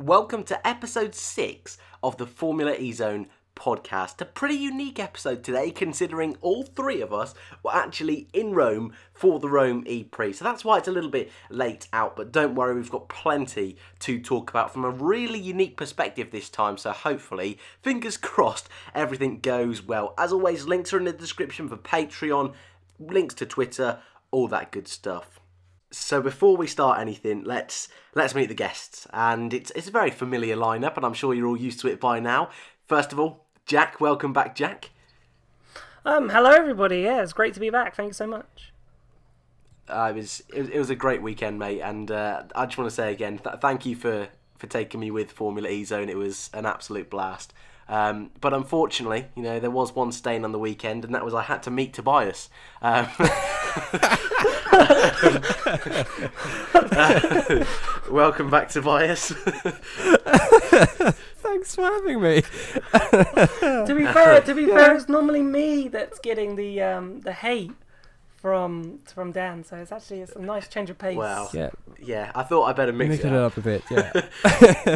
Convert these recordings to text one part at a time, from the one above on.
Welcome to episode 6 of the Formula E Zone podcast. A pretty unique episode today, considering all three of us were actually in Rome for the Rome Prix. So that's why it's a little bit late out, but don't worry, we've got plenty to talk about from a really unique perspective this time. So hopefully, fingers crossed, everything goes well. As always, links are in the description for Patreon, links to Twitter, all that good stuff. So before we start anything, let's meet the guests, and it's a very familiar lineup, and I'm sure you're all used to it by now. First of all, Jack, welcome back, Jack. Hello everybody. Yeah, it's great to be back. Thanks so much. It was a great weekend, mate, and I just want to say again, thank you for taking me with Formula E Zone. It was an absolute blast. But unfortunately, there was one stain on the weekend, and that was I had to meet Tobias. Welcome back, Tobias. Thanks for having me. To be fair, it's normally me that's getting the hate from Dan, so it's a nice change of pace. Well, yeah. I thought I better mix it up a bit. Yeah.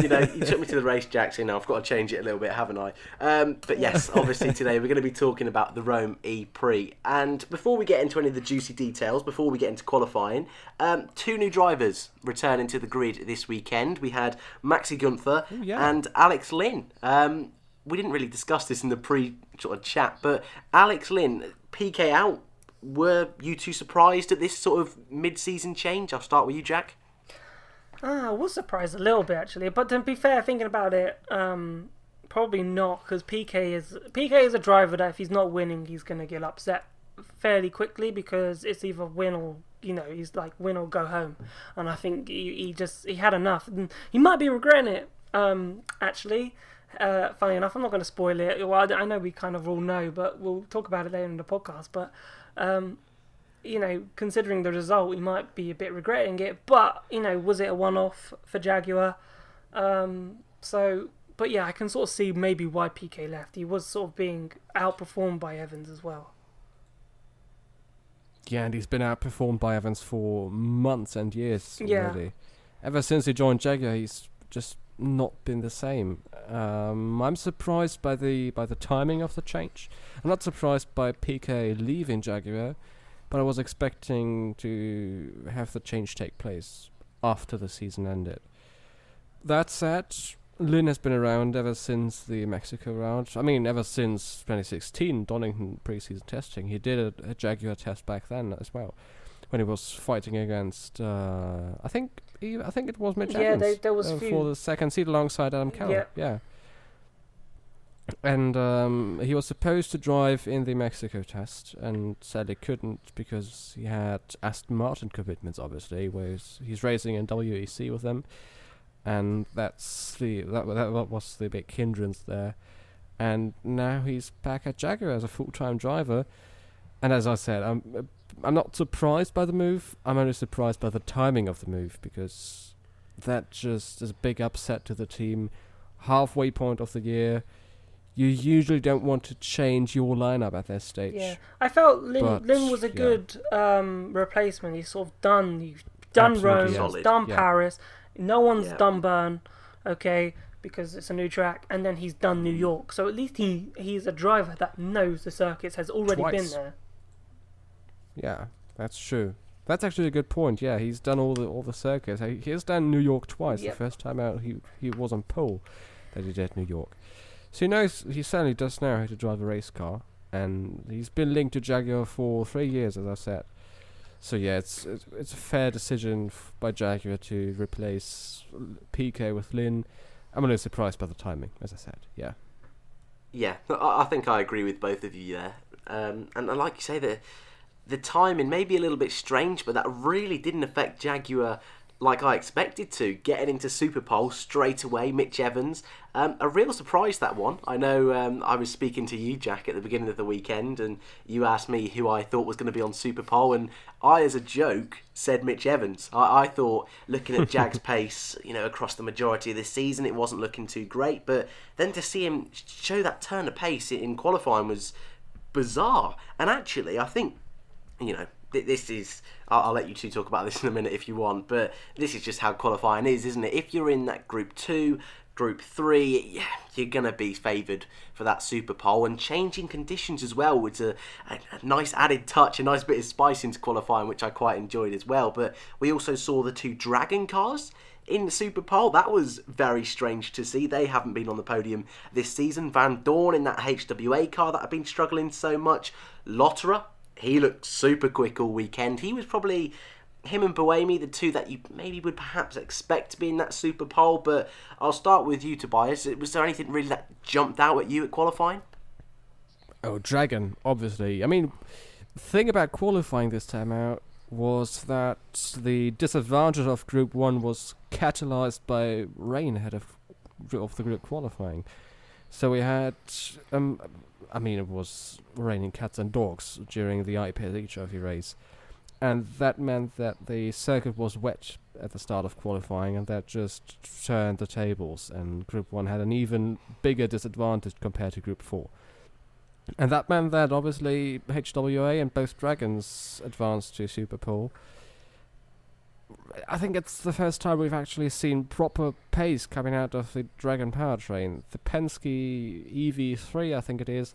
You took me to the race, Jack, so I've got to change it a little bit, haven't I? But yes, obviously today we're going to be talking about the Rome Prix. And before we get into any of the juicy details, before we get into qualifying, two new drivers returning to the grid this weekend. We had Maxi Gunther and Alex Lynn. We didn't really discuss this in the pre-sort of chat, but Alex Lynn, PK out. Were you too surprised at this sort of mid-season change? I'll start with you, Jack. I was surprised a little bit, actually. But to be fair, thinking about it, probably not, because PK is a driver that if he's not winning, he's going to get upset fairly quickly, because it's either win or, he's like win or go home. And I think he had enough. And he might be regretting it, actually. Funny enough, I'm not going to spoil it. Well, I know we kind of all know, but we'll talk about it later in the podcast. But considering the result, he might be a bit regretting it. But was it a one-off for Jaguar? But yeah, I can sort of see maybe why PK left. He was sort of being outperformed by Evans as well. Yeah, and he's been outperformed by Evans for months and years already. Ever since he joined Jaguar, he's just not been the same. I'm surprised by the timing of the change. I'm not surprised by PK leaving Jaguar, but I was expecting to have the change take place after the season ended. That said, Lynn has been around ever since the Mexico round. I mean, ever since 2016 Donington pre-season testing. He did a Jaguar test back then as well, when he was fighting against I think it was Mitch Evans. There was for the second seat alongside Adam Cowell. Yeah. And he was supposed to drive in the Mexico test, and sadly couldn't because he had Aston Martin commitments. Obviously, where he's racing in WEC with them, and that was the big hindrance there. And now he's back at Jaguar as a full-time driver. And as I said, I'm not surprised by the move. I'm only surprised by the timing of the move, because that just is a big upset to the team. Halfway point of the year, you usually don't want to change your lineup at that stage. Yeah, I felt Lynn was a good replacement. He's sort of done. You've done Rome, done Paris. No one's done Bern, okay, because it's a new track, and then he's done New York. So at least he's a driver that knows the circuits, has already been there. Yeah, that's true. That's actually a good point. Yeah, he's done all the circuits. He has done New York twice. Yep. The first time out, he was on pole that he did New York. So he certainly does know how to drive a race car, and he's been linked to Jaguar for 3 years, as I said. So yeah, it's a fair decision by Jaguar to replace PK with Lynn. I'm a little surprised by the timing, as I said. Yeah. Yeah, I think I agree with both of you there. And like you say, the timing may be a little bit strange, but that really didn't affect Jaguar like I expected to. Getting into Superpole straight away, Mitch Evans. A real surprise, that one. I know I was speaking to you, Jack, at the beginning of the weekend, and you asked me who I thought was going to be on Superpole, and I, as a joke, said Mitch Evans. I thought, looking at Jag's pace, across the majority of this season, it wasn't looking too great, but then to see him show that turn of pace in qualifying was bizarre. And actually, I think, this is... I'll let you two talk about this in a minute if you want, but this is just how qualifying is, isn't it? If you're in that Group 2, Group 3, you're going to be favoured for that Super Pole, and changing conditions as well was a nice added touch, a nice bit of spice into qualifying, which I quite enjoyed as well. But we also saw the 2 Dragon cars in the Super Pole. That was very strange to see. They haven't been on the podium this season. Vandoorne in that HWA car that had been struggling so much. Lotterer, he looked super quick all weekend. He was probably, him and Buemi, the 2 that you maybe would perhaps expect to be in that Super Pole. But I'll start with you, Tobias. Was there anything really that jumped out at you at qualifying? Oh, Dragon, obviously. I mean, the thing about qualifying this time out was that the disadvantage of Group 1 was catalyzed by rain ahead of the group qualifying. So we had, it was raining cats and dogs during the IPSE Trophy race. And that meant that the circuit was wet at the start of qualifying, and that just turned the tables, and Group 1 had an even bigger disadvantage compared to Group 4. And that meant that obviously HWA and both Dragons advanced to Super Pole. I think it's the first time we've actually seen proper pace coming out of the Dragon powertrain. The Penske EV3, I think it is,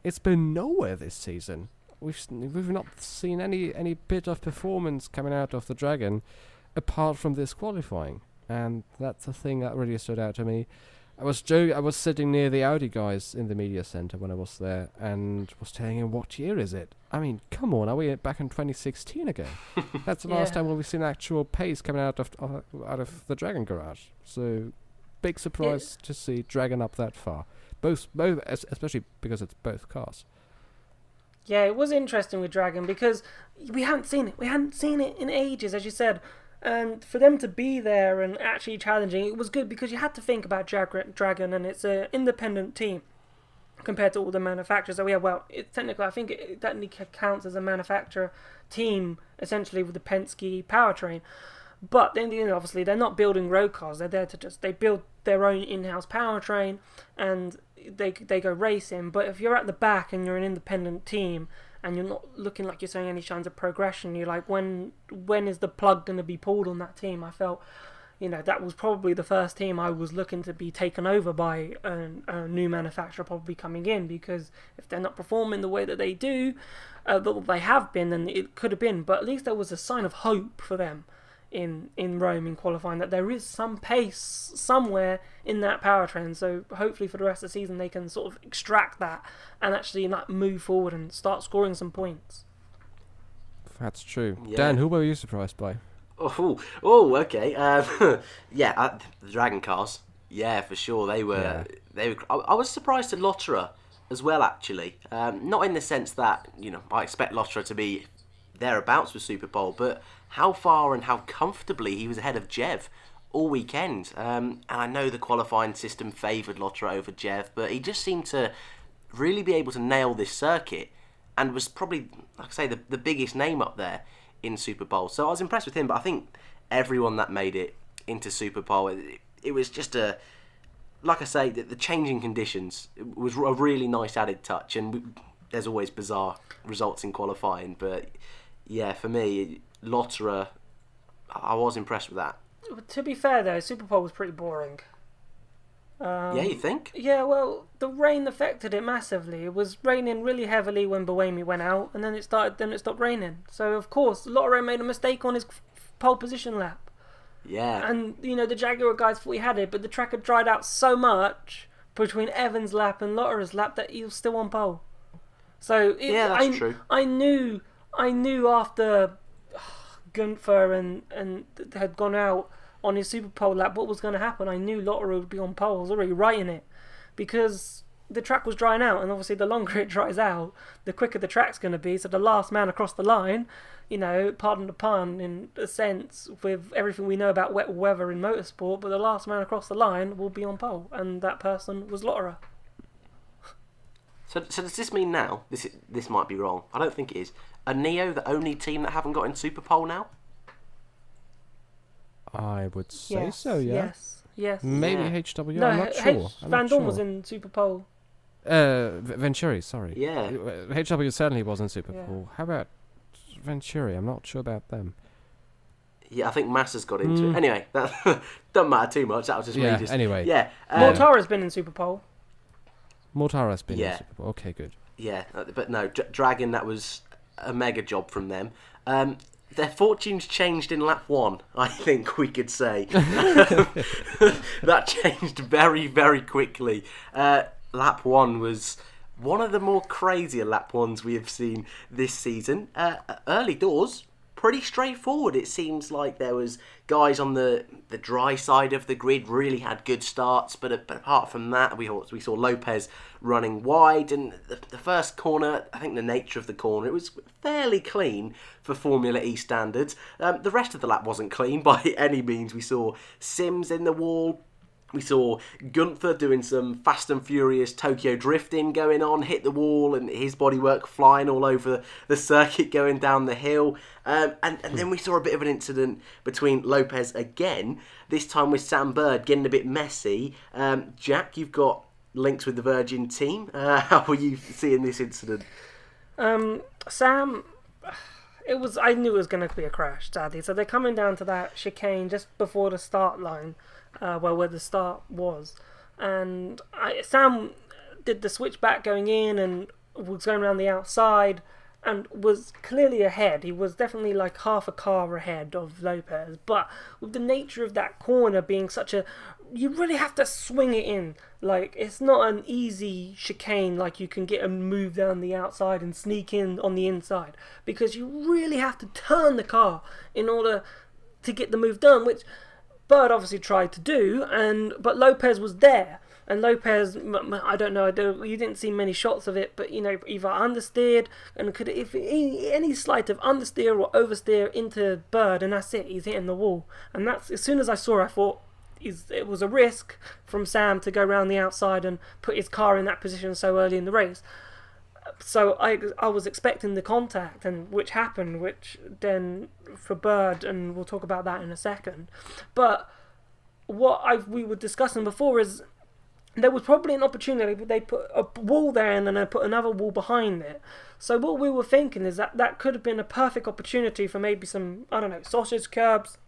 it's been nowhere this season. We've not seen any bit of performance coming out of the Dragon apart from this qualifying, and that's the thing that really stood out to me. I was sitting near the Audi guys in the media center when I was there, and was telling him, what year is it? I mean, come on, are we back in 2016 again? That's the last time we've seen actual pace coming out of the Dragon garage. So, big surprise to see Dragon up that far. Both, especially because it's both cars. Yeah, it was interesting with Dragon because we hadn't seen it. We hadn't seen it in ages, as you said. And for them to be there and actually challenging, it was good because you had to think about Dragon, and it's an independent team compared to all the manufacturers. So I think it technically counts as a manufacturer team, essentially, with the Penske powertrain. But then, obviously, they're not building road cars. They're there to they build their own in-house powertrain, and they go racing. But if you're at the back and you're an independent team, and you're not looking like you're showing any signs of progression, you're like, when is the plug going to be pulled on that team? I felt, that was probably the first team I was looking to be taken over by a new manufacturer probably coming in, because if they're not performing the way that they do, that they have been, then it could have been. But at least there was a sign of hope for them in Rome in qualifying, that there is some pace somewhere in that powertrain. So hopefully for the rest of the season they can sort of extract that and actually move forward and start scoring some points. That's true. Yeah. Dan, who were you surprised by? Okay. The Dragon cars. Yeah, for sure. They were. I was surprised at Lotterer as well, actually. Not in the sense that I expect Lotterer to be thereabouts with Super Pole, but how far and how comfortably he was ahead of Jev all weekend. And I know the qualifying system favoured Lotterer over Jev, but he just seemed to really be able to nail this circuit, and was probably, like I say, the biggest name up there in Super Pole. So I was impressed with him, but I think everyone that made it into Super Pole, it was just like I say, the changing conditions was a really nice added touch, and there's always bizarre results in qualifying, but yeah, for me, Lotterer, I was impressed with that. To be fair though, Super Pole was pretty boring. Yeah, you think? Yeah, well, the rain affected it massively. It was raining really heavily when Buemi went out, and then it stopped raining. So of course, Lotterer made a mistake on his pole position lap. Yeah. And the Jaguar guys thought he had it, but the track had dried out so much between Evans' lap and Lotterer's lap that he was still on pole. So that's true. I knew after Gunther and had gone out on his Super Pole lap what was going to happen. I knew Lotterer would be on pole. I was already writing it, because the track was drying out, and obviously the longer it dries out, the quicker the track's going to be. So the last man across the line, pardon the pun in a sense, with everything we know about wet weather in motorsport, but the last man across the line will be on pole, and that person was Lotterer. So does this mean now, this might be wrong, I don't think it is, are Neo the only team that haven't got in Super Pole now? I would say so, yeah. Yes. Maybe Yeah. HW, No, I'm not sure. Vandoorne was in Super Pole. Venturi, sorry. Yeah. HW certainly was in Super Pole. How about Venturi. I'm not sure about them. Yeah, I think Massa's got into it. Anyway, that doesn't matter too much. That was just me. Anyway. Yeah. Mortara's been in Superpole. Mortara's been in Super Bowl. Okay, good. Yeah, but no, Dragon, that was a mega job from them. Their fortunes changed in lap 1, I think we could say. That changed very, very quickly. Lap 1 was one of the more crazier lap 1s we have seen this season. Early doors, pretty straightforward. It seems like there was guys on the dry side of the grid really had good starts, but apart from that, we saw Lopez running wide, and the first corner, I think the nature of the corner, it was fairly clean for Formula E standards. The rest of the lap wasn't clean by any means. We saw Sims in the wall. We saw Gunther doing some Fast and Furious Tokyo drifting going on, hit the wall, and his bodywork flying all over the circuit going down the hill. And then we saw a bit of an incident between Lopez again, this time with Sam Bird getting a bit messy. Jack, you've got links with the Virgin team. How were you seeing this incident? Sam, I knew it was going to be a crash, sadly. So they're coming down to that chicane just before the start line. Where the start was, and Sam did the switchback going in and was going around the outside and was clearly ahead. He was definitely like half a car ahead of Lopez, but with the nature of that corner being you really have to swing it in. Like, it's not an easy chicane like you can get a move down the outside and sneak in on the inside, because you really have to turn the car in order to get the move done, which Bird obviously tried to do, but Lopez was there, and Lopez, I don't know, you didn't see many shots of it, but either understeered, and if any slight of understeer or oversteer into Bird, and that's it, he's hitting the wall. And that's, as soon as I saw it, I thought it was a risk from Sam to go around the outside and put his car in that position so early in the race. So I was expecting the contact, and which happened, which then for Bird, and we'll talk about that in a second. But what we were discussing before is there was probably an opportunity, but they put a wall there and then they put another wall behind it. So what we were thinking is that could have been a perfect opportunity for maybe some, I don't know, sausage curbs,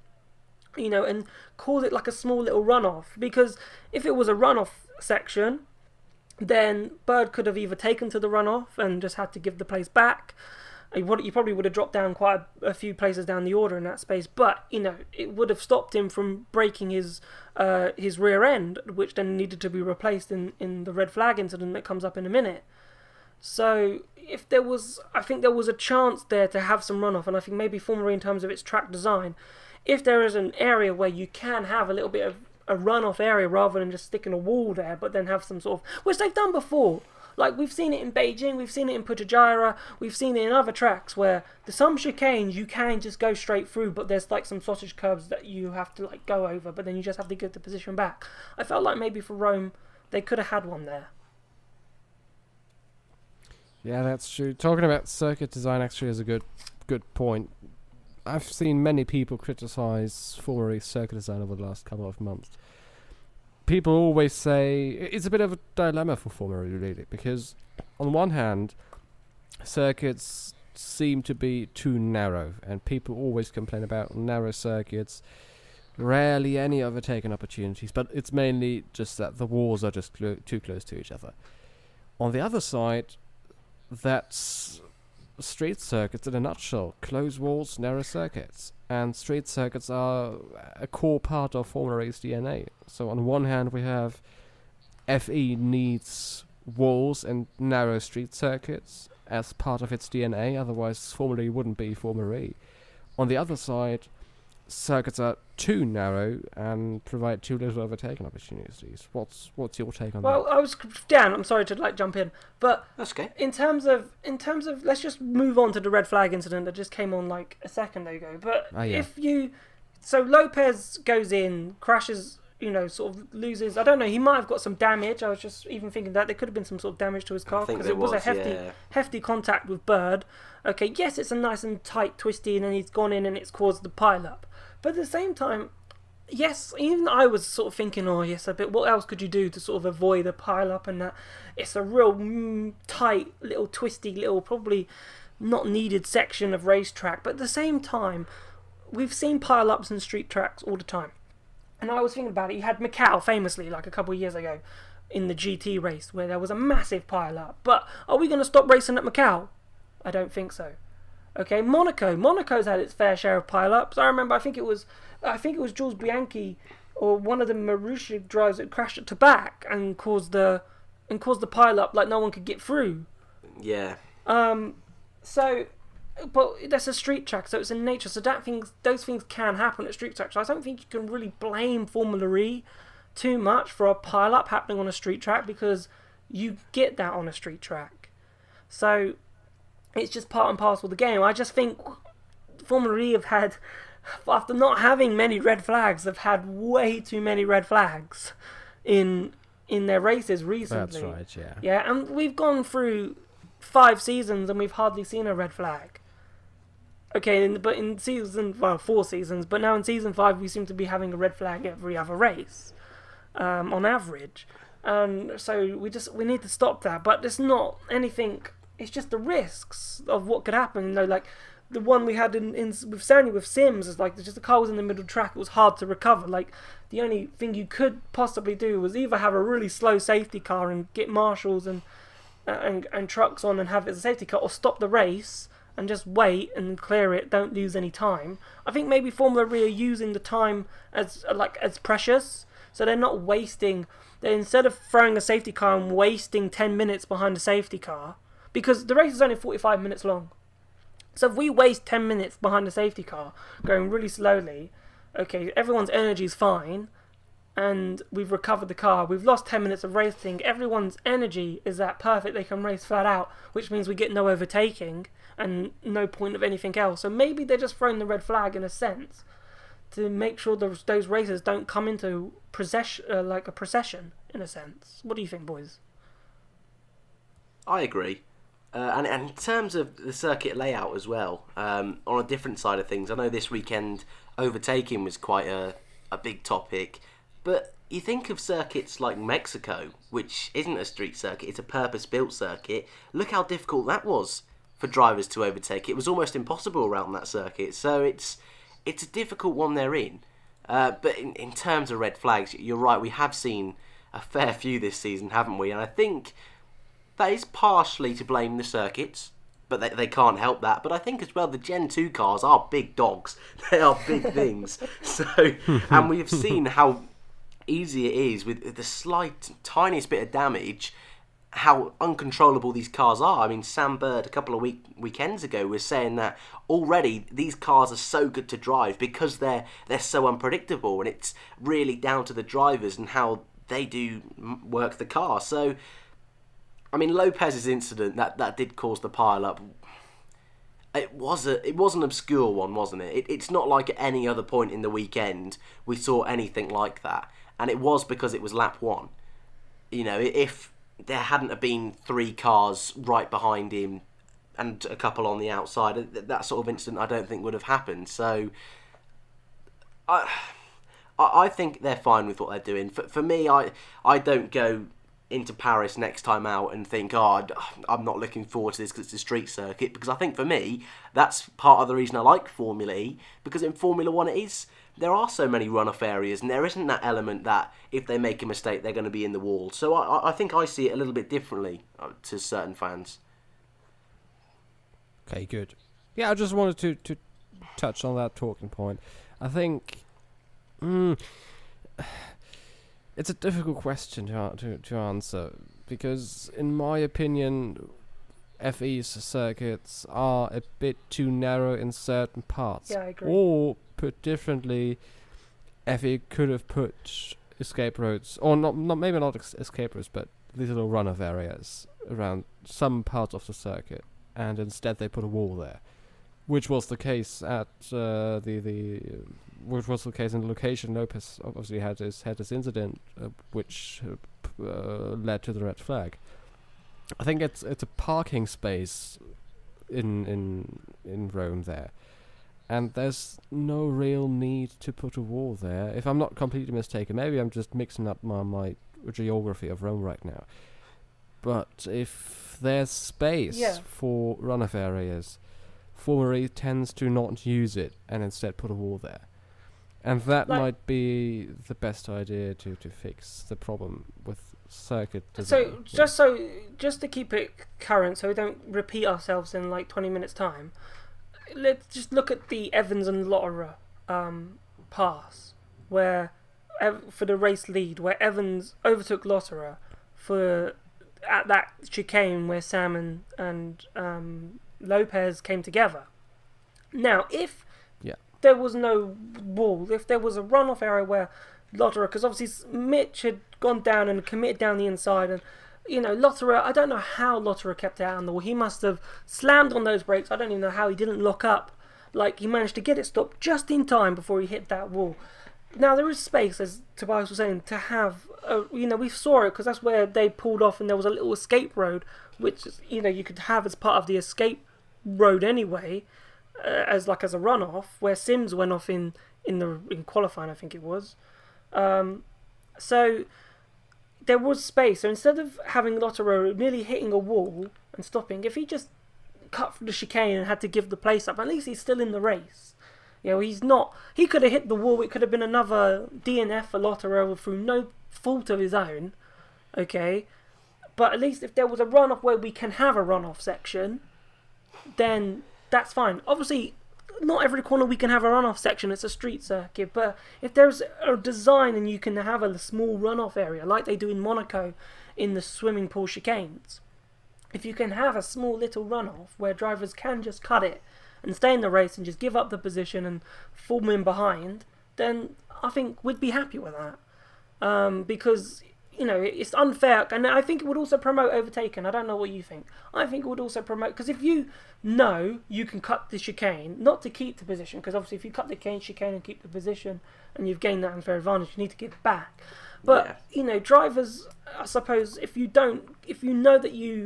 and cause it like a small little runoff. Because if it was a runoff section, then Bird could have either taken to the runoff and just had to give the place back. You probably would have dropped down quite a few places down the order in that space, but it would have stopped him from breaking his rear end, which then needed to be replaced in the red flag incident that comes up in a minute. So I think there was a chance there to have some runoff, and I think maybe Formula E, in terms of its track design, if there is an area where you can have a little bit of a runoff area rather than just sticking a wall there, but then have some sort of, which they've done before. Like, we've seen it in Beijing, we've seen it in Putrajaya, we've seen it in other tracks where there's some chicanes you can just go straight through, but there's like some sausage curbs that you have to like go over, but then you just have to get the position back. I felt like maybe for Rome they could have had one there. Yeah, that's true. Talking about circuit design actually is a good point. I've seen many people criticize Formula E circuit design over the last couple of months. People always say it's a bit of a dilemma for Formula E, really, because on one hand, circuits seem to be too narrow, and people always complain about narrow circuits, rarely any overtaking opportunities, but it's mainly just that the walls are just too close to each other. On the other side, that's street circuits in a nutshell. Closed walls, narrow circuits. And street circuits are a core part of Formula E's DNA. So on one hand we have FE needs walls and narrow street circuits as part of its DNA, otherwise Formula E wouldn't be Formula E. On the other side, circuits are too narrow and provide too little overtaking opportunities. What's your take on that? Well, Dan, I'm sorry to jump in, but that's okay. In terms of, let's just move on to the red flag incident that just came on like a second ago. But so Lopez goes in, crashes, sort of loses. I don't know. He might have got some damage. I was just even thinking that there could have been some sort of damage to his car because it was a hefty contact with Bird. Okay, yes, it's a nice and tight twisty, and then he's gone in and it's caused the pile up. But at the same time, yes, even I was sort of thinking, but what else could you do to sort of avoid a pile up and that? It's a real tight, little twisty, little probably not needed section of racetrack. But at the same time, we've seen pile-ups in street tracks all the time. And I was thinking about it. You had Macau, famously, like a couple of years ago, in the GT race, where there was a massive pile-up. But are we going to stop racing at Macau? I don't think so. Okay, Monaco's had its fair share of pile-ups. I remember, I think it was Jules Bianchi or one of the Marussia drives that crashed at Tabac and caused the pile-up like no one could get through. Yeah. So, but that's a street track, so it's in nature. So those things can happen at street tracks. So I don't think you can really blame Formula E too much for a pile-up happening on a street track, because you get that on a street track. So it's just part and parcel of the game. I just think Formula E have had, after not having many red flags, they've had way too many red flags in their races recently. That's right, yeah. Yeah, and we've gone through 5 seasons and we've hardly seen a red flag. Okay, but in 4 seasons, but now in season 5 we seem to be having a red flag every other race, on average. And so we need to stop that. But it's not anything. It's just the risks of what could happen. You know, like the one we had with Sims is like just the car was in the middle track. It was hard to recover. Like the only thing you could possibly do was either have a really slow safety car and get marshals and trucks on and have it as a safety car, or stop the race and just wait and clear it. Don't lose any time. I think maybe Formula E are using the time as precious, so they're not wasting. Instead of throwing a safety car and wasting 10 minutes behind a safety car, because the race is only 45 minutes long. So if we waste 10 minutes behind a safety car, going really slowly, okay, everyone's energy is fine, and we've recovered the car. We've lost 10 minutes of racing. Everyone's energy is that perfect. They can race flat out, which means we get no overtaking and no point of anything else. So maybe they're just throwing the red flag in a sense to make sure those races don't come into like a procession in a sense. What do you think, boys? I agree. And in terms of the circuit layout as well, on a different side of things, I know this weekend overtaking was quite a big topic, but you think of circuits like Mexico, which isn't a street circuit, it's a purpose-built circuit. Look how difficult that was for drivers to overtake. It was almost impossible around that circuit, so it's a difficult one they're in. But in terms of red flags, you're right, we have seen a fair few this season, haven't we? And I think that is partially to blame the circuits, but they can't help that. But I think as well the Gen 2 cars are big dogs. They are big things. So, and we've seen how easy it is with the slight, tiniest bit of damage, how uncontrollable these cars are. I mean, Sam Bird a couple of weekends ago was saying that already these cars are so good to drive because they're so unpredictable, and it's really down to the drivers and how they do work the car. So, I mean, Lopez's incident that did cause the pile up. It was an obscure one, wasn't it? It's not like at any other point in the weekend we saw anything like that, and it was because it was lap 1. You know, if there hadn't have been 3 cars right behind him and a couple on the outside, that sort of incident I don't think would have happened. So I think they're fine with what they're doing. For me, I don't go into Paris next time out and think, I'm not looking forward to this because it's a street circuit, because I think for me that's part of the reason I like Formula E, because in Formula 1 there are so many run-off areas and there isn't that element that if they make a mistake they're going to be in the wall. So I think I see it a little bit differently to certain fans. Okay, good. Yeah, I just wanted to touch on that talking point. I think it's a difficult question to answer, because in my opinion FE's circuits are a bit too narrow in certain parts. Yeah, I agree. Or put differently, FE could have put escape roads, or maybe not escape roads, but these little run-off areas around some parts of the circuit, and instead they put a wall there, which was the case at which was the case in the location Lopez obviously had this incident, which led to the red flag. I think it's a parking space in Rome there, and there's no real need to put a wall there. If I'm not completely mistaken, maybe I'm just mixing up my geography of Rome right now. but if there's space for runoff areas, Formula E tends to not use it and instead put a wall there. And that might be the best idea to fix the problem with circuit design. Just to keep it current, so we don't repeat ourselves in like 20 minutes time, let's just look at the Evans and Lotterer pass, where for the race lead, where Evans overtook Lotterer at that chicane where Sam and Lopez came together. Now, if there was no wall, if there was a runoff area where Lotterer, because obviously Mitch had gone down and committed down the inside, and Lotterer, I don't know how Lotterer kept it out on the wall. He must have slammed on those brakes. I don't even know how he didn't lock up. Like, he managed to get it stopped just in time before he hit that wall. Now, there is space, as Tobias was saying, to have, we saw it because that's where they pulled off and there was a little escape road, which, you could have as part of the escape road anyway, as a runoff, where Sims went off in qualifying, I think it was. So there was space. So instead of having Lotterer nearly hitting a wall and stopping, if he just cut through the chicane and had to give the place up, at least he's still in the race. He's not. He could have hit the wall. It could have been another DNF for Lotterer through no fault of his own. Okay, but at least if there was a runoff where we can have a runoff section, then that's fine. Obviously, not every corner we can have a runoff section. It's a street circuit. But if there's a design and you can have a small runoff area like they do in Monaco in the swimming pool chicanes, if you can have a small little runoff where drivers can just cut it and stay in the race and just give up the position and fall in behind, then I think we'd be happy with that. Because, it's unfair. And I think it would also promote overtaking. I don't know what you think. I think it would also promote, because if you can cut the chicane, not to keep the position, because obviously if you cut the chicane and keep the position and you've gained that unfair advantage, you need to give it back. But, drivers, I suppose, imagine if Lotterer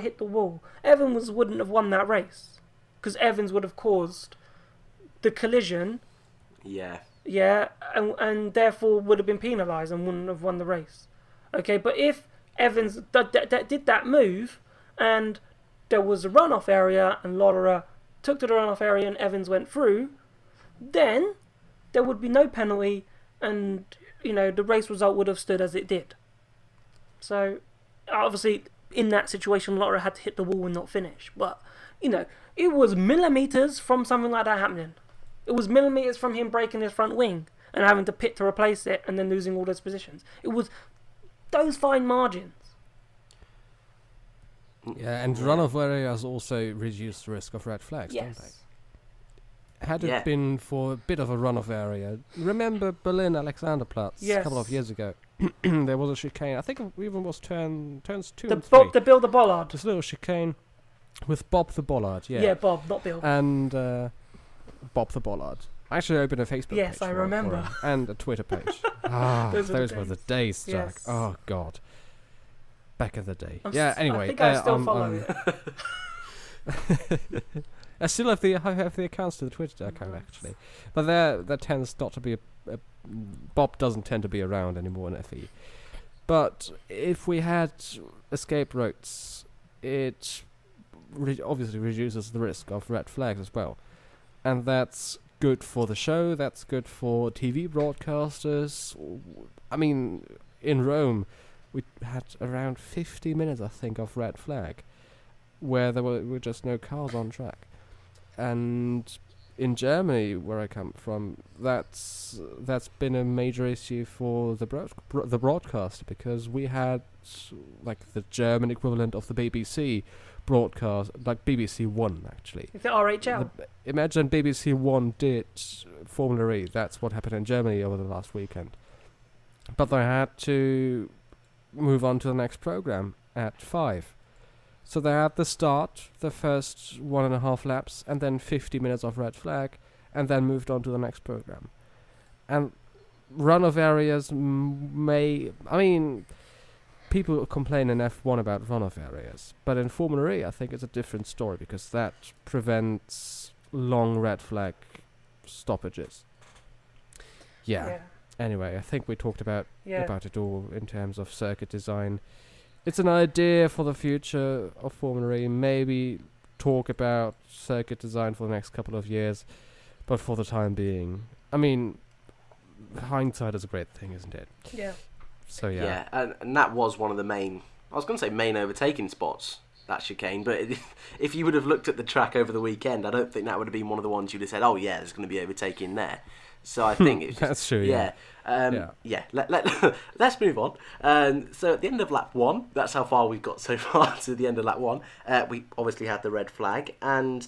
hit the wall, Evans wouldn't have won that race. Because Evans would have caused the collision. Yeah. Yeah, and therefore would have been penalised and wouldn't have won the race. Okay, but if Evans did that move and there was a runoff area and Lotterer took to the runoff area and Evans went through, then there would be no penalty and, the race result would have stood as it did. So, obviously, in that situation, Lotterer had to hit the wall and not finish. But, it was millimetres from something like that happening. It was millimetres from him breaking his front wing and having to pit to replace it and then losing all those positions. It was those fine margins. Yeah, and runoff areas also reduce the risk of red flags, don't they? Had it been for a bit of a runoff area, remember Berlin Alexanderplatz a couple of years ago? There was a chicane. I think it even was turns 2 and 3. The Bill the Bollard. This little chicane with Bob the Bollard, Yeah, Bob, not Bill. And Bob the Bollard. I actually opened a Facebook page. Yes, I remember. And a Twitter page. Those were the days, Jack. Yes. Oh, God. Back in the day. Anyway. I think I still follow it. I still have the accounts to the Twitter account, actually. But there tends not to be Bob doesn't tend to be around anymore in FE. But if we had escape routes, it obviously reduces the risk of red flags as well. And that's good for the show, that's good for TV broadcasters. I mean, in Rome, we had around 50 minutes, I think, of red flag, where there were just no cars on track. And in Germany, where I come from, that's been a major issue for the broadcaster, because we had like the German equivalent of the BBC broadcast, like BBC One actually. Is it RHL? Imagine BBC One did Formula E. That's what happened in Germany over the last weekend. But they had to move on to the next program at 5. So they had the start, the first 1.5 laps, and then 50 minutes of red flag, and then moved on to the next program. And runoff areas people complain in F1 about runoff areas, but in Formula E I think it's a different story, because that prevents long red flag stoppages. Yeah. Anyway, I think we talked about it all in terms of circuit design. it's an idea for the future of Formula E. Maybe talk about circuit design for the next couple of years, but for the time being, I mean, hindsight is a great thing, isn't it? Yeah. So yeah. Yeah, and that was one of the main, I was going to say main overtaking spots, that chicane, but if you would have looked at the track over the weekend, I don't think that would have been one of the ones you'd have said, oh yeah, there's going to be overtaking there. So I think it's that's true. Yeah. Let's move on. So at the end of lap 1, that's how far we've got so far to the end of lap 1. We obviously had the red flag, and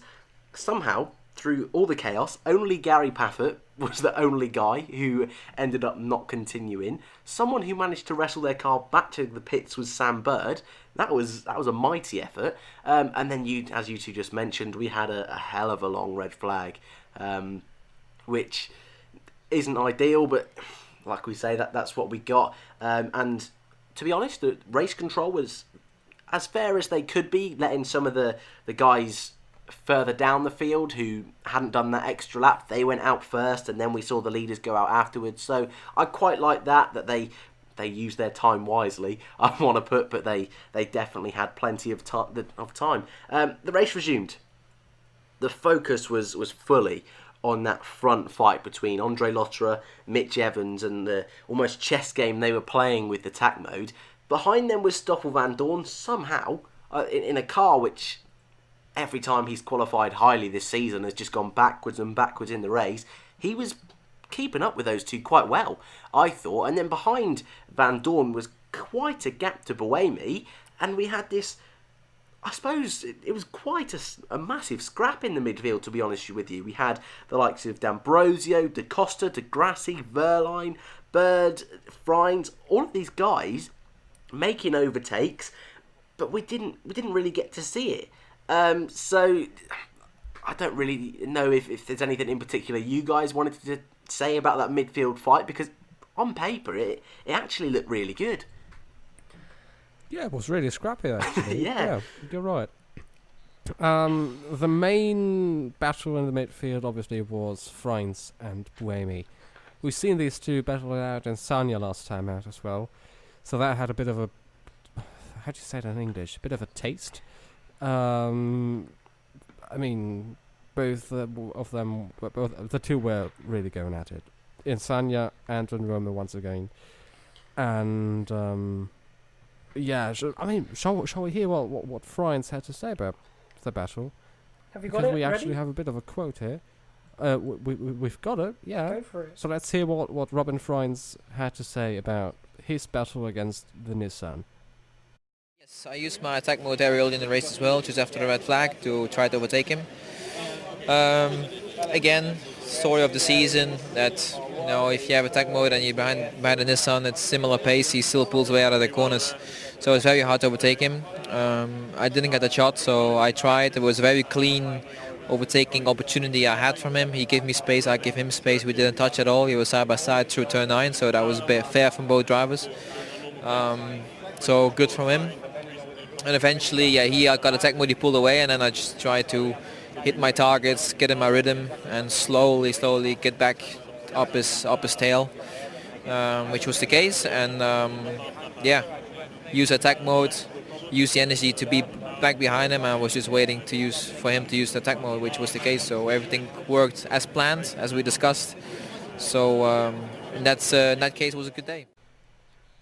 somehow through all the chaos, only Gary Paffett was the only guy who ended up not continuing. Someone who managed to wrestle their car back to the pits was Sam Bird. That was a mighty effort. And then as you two just mentioned, we had a hell of a long red flag, which isn't ideal, but like we say, that's what we got. And to be honest, the race control was as fair as they could be, letting some of the guys further down the field who hadn't done that extra lap, they went out first, and then we saw the leaders go out afterwards. So I quite like that they used their time wisely, I want to put, but they definitely had plenty of time. The race resumed. The focus was fully on that front fight between Andre Lotterer, Mitch Evans, and the almost chess game they were playing with the tack mode. Behind them was Stoffel Vandoorne, somehow, in a car which every time he's qualified highly this season has just gone backwards and backwards in the race. He was keeping up with those two quite well, I thought. And then behind Vandoorne was quite a gap to Buemi, and we had this, I suppose it was quite a massive scrap in the midfield, to be honest with you. We had the likes of D'Ambrosio, Da Costa, De Grassi, Verline, Bird, Frines, all of these guys making overtakes, but we didn't really get to see it. So I don't really know if there's anything in particular you guys wanted to say about that midfield fight, because on paper it actually looked really good. Yeah, it was really scrappy actually. Yeah, you're right. The main battle in the midfield obviously was Frines and Buemi. We've seen these two battle it out in Sanya last time out as well, so that had a bit of a, how do you say it in English, a bit of a taste. I mean, both of them, both the two were really going at it in Sanya and in Roma once again. And shall we hear what Frines had to say about the battle? Have you got because it? We ready? actually have a bit of a quote here. We've got it. Yeah. Go for it. So let's hear what Robin Frines had to say about his battle against the Nissan. Yes, I used my attack mode very early in the race as well, just after the red flag, to try to overtake him. Again, story of the season that, you know, if you have attack mode and you're behind the Nissan at similar pace, he still pulls way out of the corners. So it's very hard to overtake him. I didn't get the shot, so I tried. It was a very clean overtaking opportunity I had from him. He gave me space, I gave him space. We didn't touch at all. He was side by side through turn 9, so that was a bit fair from both drivers. So good from him. And eventually, he got attack mode, he pulled away, and then I just tried to hit my targets, get in my rhythm, and slowly get back up his tail, which was the case. And use attack mode, use the energy to be back behind him. I was just waiting for him to use the attack mode, which was the case. So everything worked as planned, as we discussed. So in that case, it was a good day.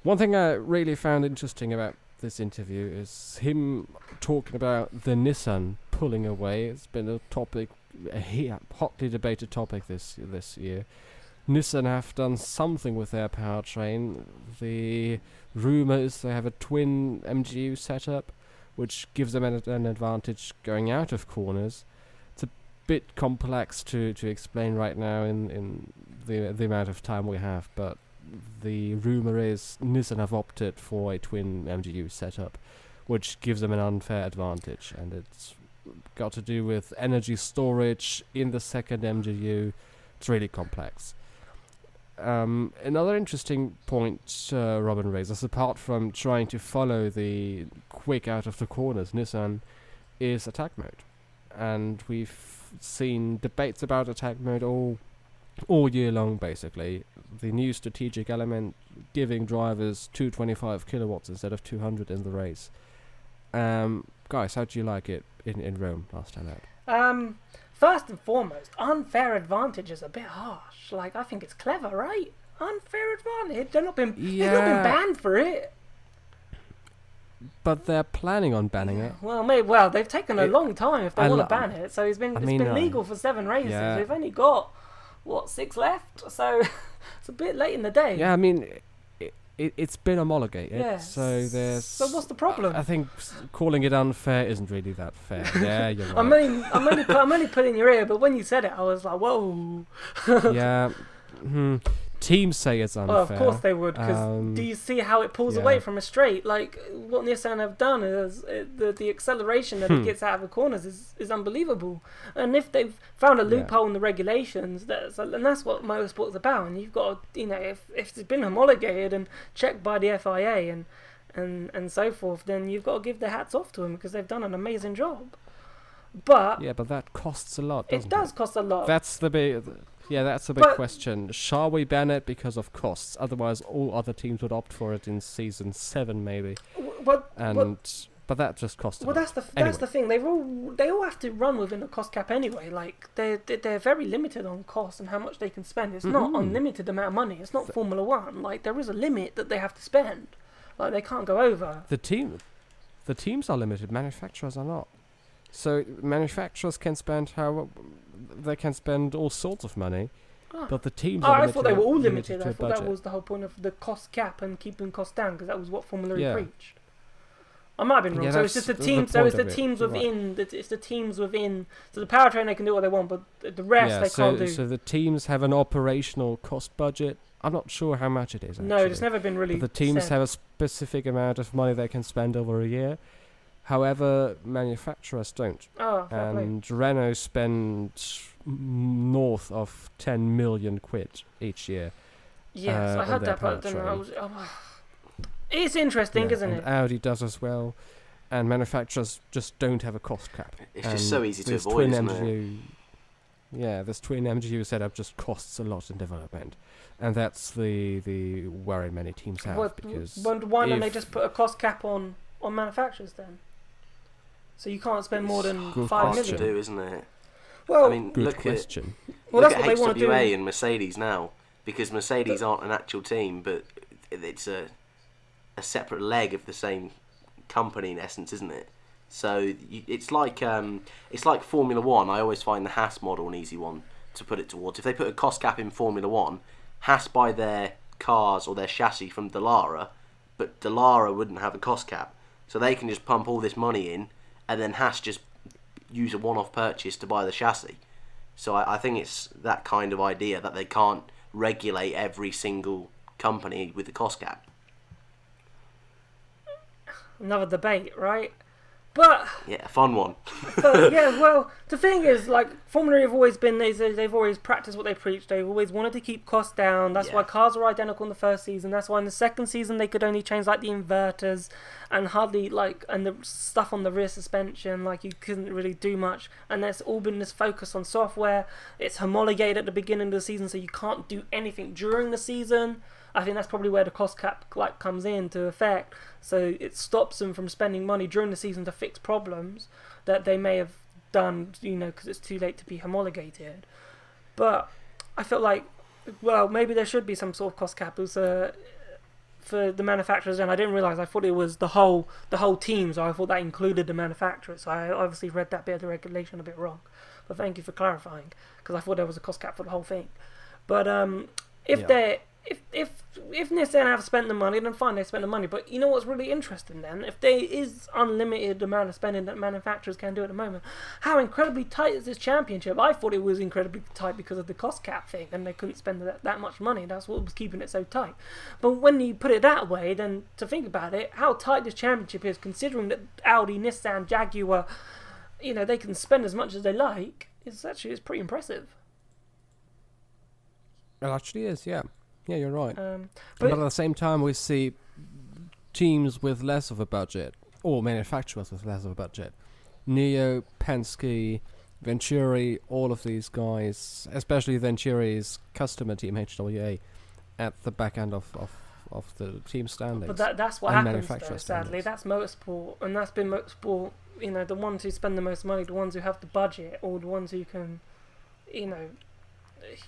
One thing I really found interesting about this interview is him talking about the Nissan pulling away. It's been a topic, a hotly debated topic this year. Nissan have done something with their powertrain. The rumour is they have a twin MGU setup, which gives them an advantage going out of corners. It's a bit complex to explain right now in the amount of time we have, but the rumour is Nissan have opted for a twin MGU setup, which gives them an unfair advantage, and it's got to do with energy storage in the second MGU. It's really complex. Another interesting point Robin raises, apart from trying to follow the quick out of the corners Nissan, is attack mode. And we've seen debates about attack mode all all year long, basically. The new strategic element, giving drivers 225 kilowatts instead of 200 in the race. Guys, how do you like it in Rome last time out? First and foremost, unfair advantage is a bit harsh. Like, I think it's clever, right? Unfair advantage. They've not been banned for it. But they're planning on banning it. Well, they've taken a long time if they want to ban it. So it's been legal for 7 races. Yeah. They've only got 6 left. So it's a bit late in the day. Yeah, I mean, it's been homologated. Yeah. So there's. So what's the problem? I think calling it unfair isn't really that fair. Yeah, you're right. I'm only putting your ear, but when you said it, I was like, whoa. Yeah. Teams say it's unfair. Oh, of course they would, because do you see how it pulls away from a straight? Like, what Nissan have done is the acceleration that it gets out of the corners is unbelievable. And if they've found a loophole in the regulations, and that's what motorsport's about. And you've got to, if it's been homologated and checked by the FIA and so forth, then you've got to give their hats off to them because they've done an amazing job. But but that costs a lot, doesn't it? It does cost a lot. That's the big... Yeah, that's a big question. Shall we ban it because of costs? Otherwise, all other teams would opt for it in season 7, maybe. But that just costs a lot. That's the thing. They all have to run within a cost cap anyway. Like they're very limited on cost and how much they can spend. It's not unlimited amount of money. It's not Formula One. Like, there is a limit that they have to spend. Like, they can't go over. The teams are limited. Manufacturers are not. So manufacturers can spend they can spend all sorts of money, but the teams are limited. I thought they were all limited. I thought budget. that was the whole point of the cost cap and keeping costs down, because that was what Formula E preached. I might have been wrong. So it's just the team. So it's the teams within. It's the teams within. So the powertrain, they can do what they want, but the rest they can't do. So the teams have an operational cost budget. I'm not sure how much it is. Actually. No, it's never been really. But the teams have a specific amount of money they can spend over a year. However, manufacturers don't. And Renault spend north of 10 million quid each year. Yes, I heard that, but then I was. It's interesting, isn't it? Audi does as well, and manufacturers just don't have a cost cap. It's just so easy to avoid, isn't it? Yeah, this twin MGU setup just costs a lot in development, and that's the worry many teams have. Because why don't they just put a cost cap on manufacturers then? So you can't spend more than 5 million. To do, isn't it? Well, I mean, look question. Look at HWA and Mercedes now, because Mercedes aren't an actual team, but it's a separate leg of the same company in essence, isn't it? So it's like Formula One. I always find the Haas model an easy one to put it towards. If they put a cost cap in Formula One, Haas buy their cars or their chassis from Dallara, but Dallara wouldn't have a cost cap, so they can just pump all this money in, and then Haas just use a one-off purchase to buy the chassis. So I think it's that kind of idea that they can't regulate every single company with the cost cap. Another debate, right? But yeah, a fun one. But yeah, well, the thing is, like, Formula E have always been, they've always practiced what they preach. They've always wanted to keep costs down. That's why cars were identical in the first season. That's why in the second season they could only change, like, the inverters and hardly, like, and the stuff on the rear suspension. Like, you couldn't really do much. And there's all been this focus on software. It's homologated at the beginning of the season, so you can't do anything during the season. I think that's probably where the cost cap comes into effect. So it stops them from spending money during the season to fix problems that they may have done, because it's too late to be homologated. But I felt like, well, maybe there should be some sort of cost cap for the manufacturers, and I didn't realise. I thought it was the whole team, so I thought that included the manufacturers. So I obviously read that bit of the regulation a bit wrong. But thank you for clarifying, because I thought there was a cost cap for the whole thing. But if Nissan have spent the money, then fine, they spent the money. But you know what's really interesting then? If there is unlimited amount of spending that manufacturers can do at the moment, how incredibly tight is this championship? I thought it was incredibly tight because of the cost cap thing, and they couldn't spend that much money. That's what was keeping it so tight. But when you put it that way, then to think about it, how tight this championship is, considering that Audi, Nissan, Jaguar, they can spend as much as they like, it's pretty impressive. It actually is, yeah. Yeah, you're right. But at the same time, we see teams with less of a budget, or manufacturers with less of a budget. NIO, Penske, Venturi, all of these guys, especially Venturi's customer team HWA, at the back end of the team standings. But that's what and happens, though, manufacturer sadly. standings. That's motorsport, and that's been motorsport, the ones who spend the most money, the ones who have the budget, or the ones who can,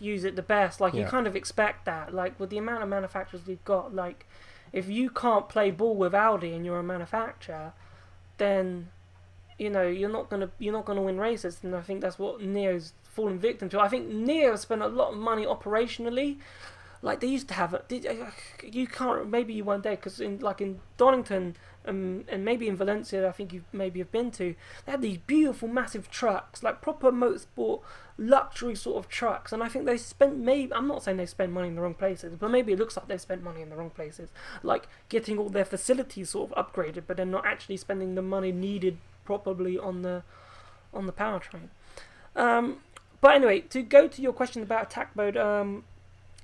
use it the best. Like, you kind of expect that. Like, with the amount of manufacturers we've got, like, if you can't play ball with Audi and you're a manufacturer, then, you're not gonna win races. And I think that's what Neo's fallen victim to. I think Neo spent a lot of money operationally. Like, they used to have you can't, maybe you weren't there, because in Donington and maybe in Valencia, I think you maybe have been to, they had these beautiful massive trucks, like proper motorsport luxury sort of trucks, and I think they spent, I'm not saying they spent money in the wrong places, but maybe it looks like they spent money in the wrong places, like getting all their facilities sort of upgraded, but then not actually spending the money needed probably on the powertrain. But anyway, to go to your question about attack mode,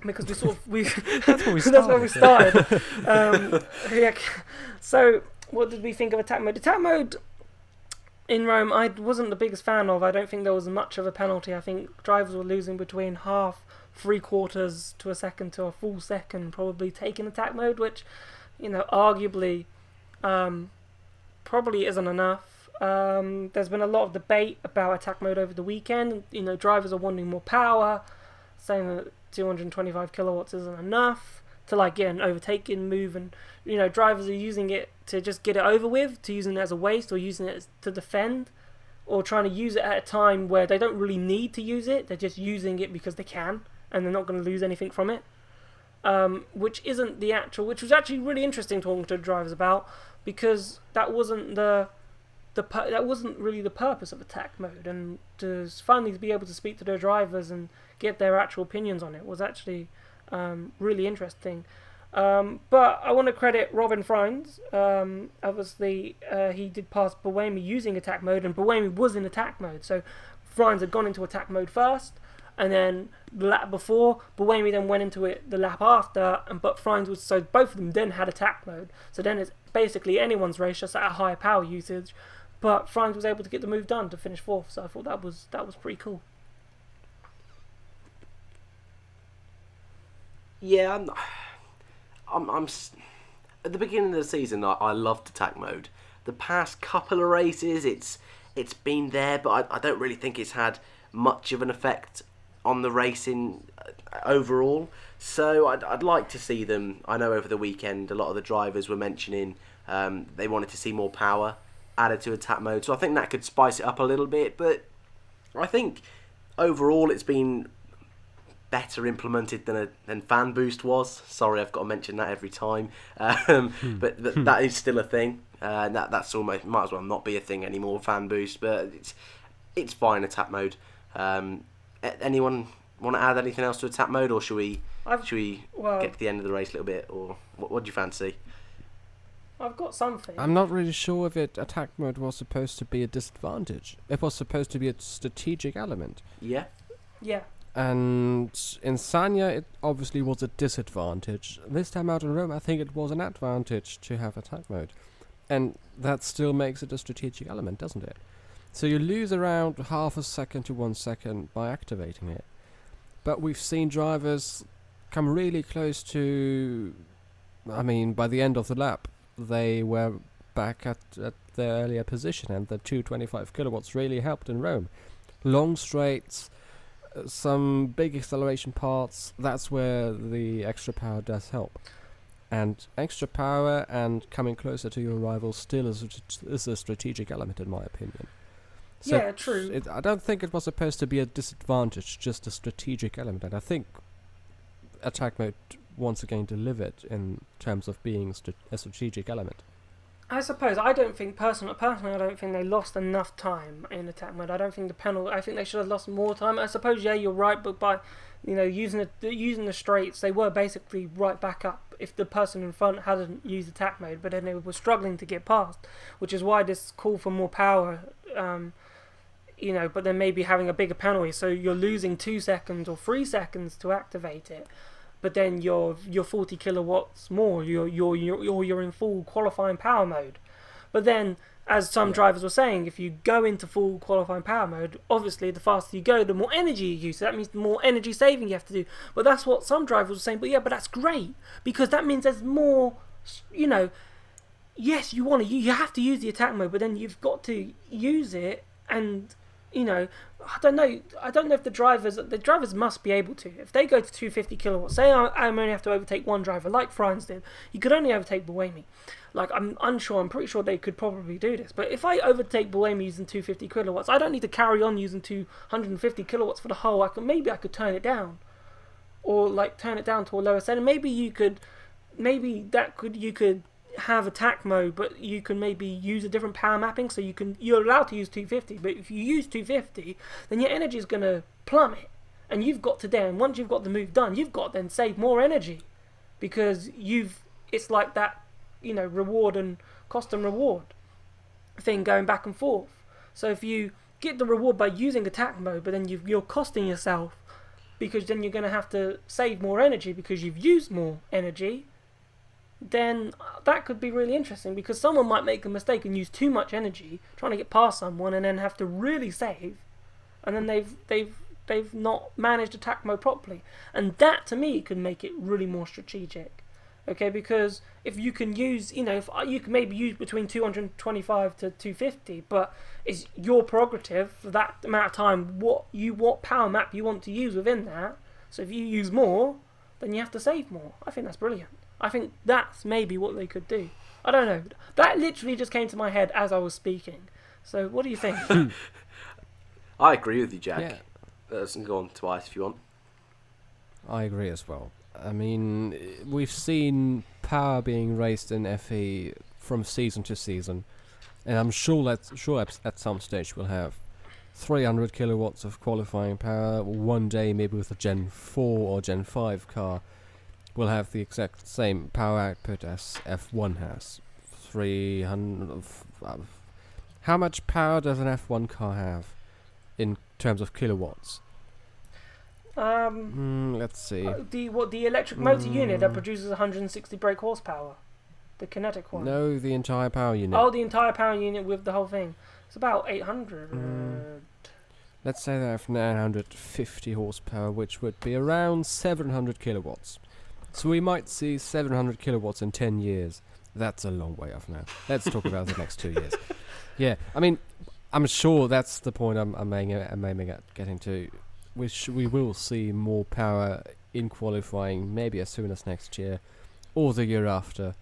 because that's where we started. So what did we think of attack mode? Attack mode in Rome, I wasn't the biggest fan of. I don't think there was much of a penalty. I think drivers were losing between half, 3/4 to a second to a full second, probably taking attack mode, which, arguably, probably isn't enough. There's been a lot of debate about attack mode over the weekend. Drivers are wanting more power, saying that 225 kilowatts isn't enough to get an overtaking move, and drivers are using it to just get it over with, to using it as a waste, or using it to defend, or trying to use it at a time where they don't really need to use it. They're just using it because they can, and they're not going to lose anything from it. Which was actually really interesting talking to drivers about, because that wasn't that wasn't really the purpose of attack mode, and to finally be able to speak to their drivers and get their actual opinions on it was actually really interesting. But I want to credit Robin Freins. Obviously, he did pass Buemi using attack mode, and Buemi was in attack mode. So Freins had gone into attack mode first, and then the lap before, Buemi then went into it the lap after, but Freins was, so both of them then had attack mode. So then it's basically anyone's race, just at a higher power usage. But Freins was able to get the move done to finish fourth, so I thought that was pretty cool. Yeah, I'm at the beginning of the season, I loved attack mode. The past couple of races, it's been there, but I don't really think it's had much of an effect on the racing overall. So I'd like to see them. I know over the weekend a lot of the drivers were mentioning they wanted to see more power added to attack mode, so I think that could spice it up a little bit. But I think overall it's been better implemented than fan boost was. Sorry, I've got to mention that every time, but that is still a thing. That's almost, might as well not be a thing anymore, fan boost. But it's fine, attack mode. Anyone want to add anything else to attack mode, or should we get to the end of the race a little bit, or what do you fancy? I've got something. I'm not really sure if attack mode was supposed to be a disadvantage. It was supposed to be a strategic element. Yeah. And in Sanya, it obviously was a disadvantage. This time out in Rome, I think it was an advantage to have attack mode. And that still makes it a strategic element, doesn't it? So you lose around half a second to 1 second by activating it. But we've seen drivers come really close to... by the end of the lap, they were back at their earlier position, and the 225 kilowatts really helped in Rome. Long straights, some big acceleration parts, that's where the extra power does help. And extra power and coming closer to your rival still is a strategic element, in my opinion. So yeah, true. I don't think it was supposed to be a disadvantage, just a strategic element. And I think attack mode once again delivered in terms of being a strategic element. I suppose I don't think personally I don't think they lost enough time in attack mode. I don't think I think they should have lost more time. I suppose you're right, but by using the straights, they were basically right back up if the person in front hadn't used attack mode, but then they were struggling to get past, which is why this call for more power. But then maybe having a bigger penalty, so you're losing 2 seconds or 3 seconds to activate it. But then you're 40 kilowatts more. You're in full qualifying power mode. But then as some drivers were saying, if you go into full qualifying power mode, obviously the faster you go, the more energy you use. So that means the more energy saving you have to do. But that's what some drivers were saying. But that's great, because that means there's more, yes, you have to use the attack mode, but then you've got to use it. And I don't know if the drivers must be able to. If they go to 250 kilowatts, say I only have to overtake one driver, like Franz did, he could only overtake Buemi. Like, I'm unsure, I'm pretty sure they could probably do this. But if I overtake Buemi using 250 kilowatts, I don't need to carry on using 250 kilowatts for the whole. Maybe I could turn it down. Or, like, turn it down to a lower setting. Maybe you could have attack mode, but you can maybe use a different power mapping, so you're allowed to use 250. But if you use 250, then your energy is going to plummet. And you've got to then, once you've got the move done, you've got to then save more energy. Because it's like that, reward and cost and reward thing going back and forth. So if you get the reward by using attack mode, but then you're costing yourself, because then you're going to have to save more energy because you've used more energy, then that could be really interesting, because someone might make a mistake and use too much energy trying to get past someone, and then have to really save, and then they've not managed attack mode properly. And that, to me, could make it really more strategic. Okay, because if you can use, if you can maybe use between 225 to 250, but it's your prerogative for that amount of time what power map you want to use within that. So if you use more, then you have to save more. I think that's brilliant. I think that's maybe what they could do. I don't know. That literally just came to my head as I was speaking. So what do you think? I agree with you, Jack. Yeah. Let's go on twice if you want. I agree as well. I mean, we've seen power being raised in FE from season to season, and I'm sure at some stage we'll have 300 kilowatts of qualifying power. One day, maybe with a Gen 4 or Gen 5 car, we'll have the exact same power output as F1 has. 300. How much power does an F1 car have in terms of kilowatts? Let's see. The electric motor unit that produces 160 brake horsepower, the kinetic one. No, the entire power unit. Oh, the entire power unit with the whole thing. It's about 800. Let's say they have 950 horsepower, which would be around 700 kilowatts. So we might see 700 kilowatts in 10 years. That's a long way off now. Let's talk about the next 2 years. Yeah, I mean, I'm sure that's the point I'm aiming at getting to. We will see more power in qualifying, maybe as soon as next year or the year after,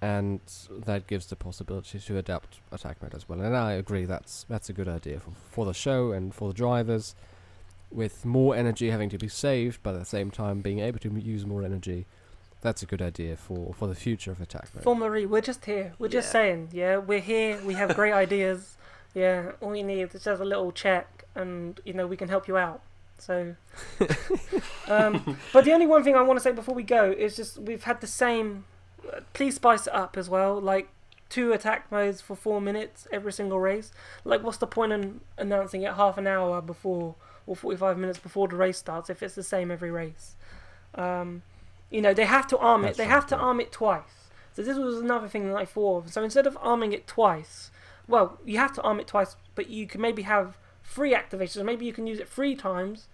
and that gives the possibility to adapt attack mode as well. And I agree, that's a good idea for the show and for the drivers, with more energy having to be saved, but at the same time being able to use more energy. That's a good idea for the future of attack mode. Formula E, we're just here. We're just saying, we're here. We have great ideas. Yeah, all you need is just a little check, and we can help you out. So, but the only one thing I want to say before we go is just we've had the same. Please spice it up as well. Like 2 attack modes for 4 minutes every single race. Like, what's the point in announcing it half an hour before or 45 minutes before the race starts if it's the same every race? They have to arm it. They have to arm it twice. So this was another thing that I thought of. So instead of arming it twice, well, you have to arm it twice, but you can maybe have 3 activations. Maybe you can use it 3 times,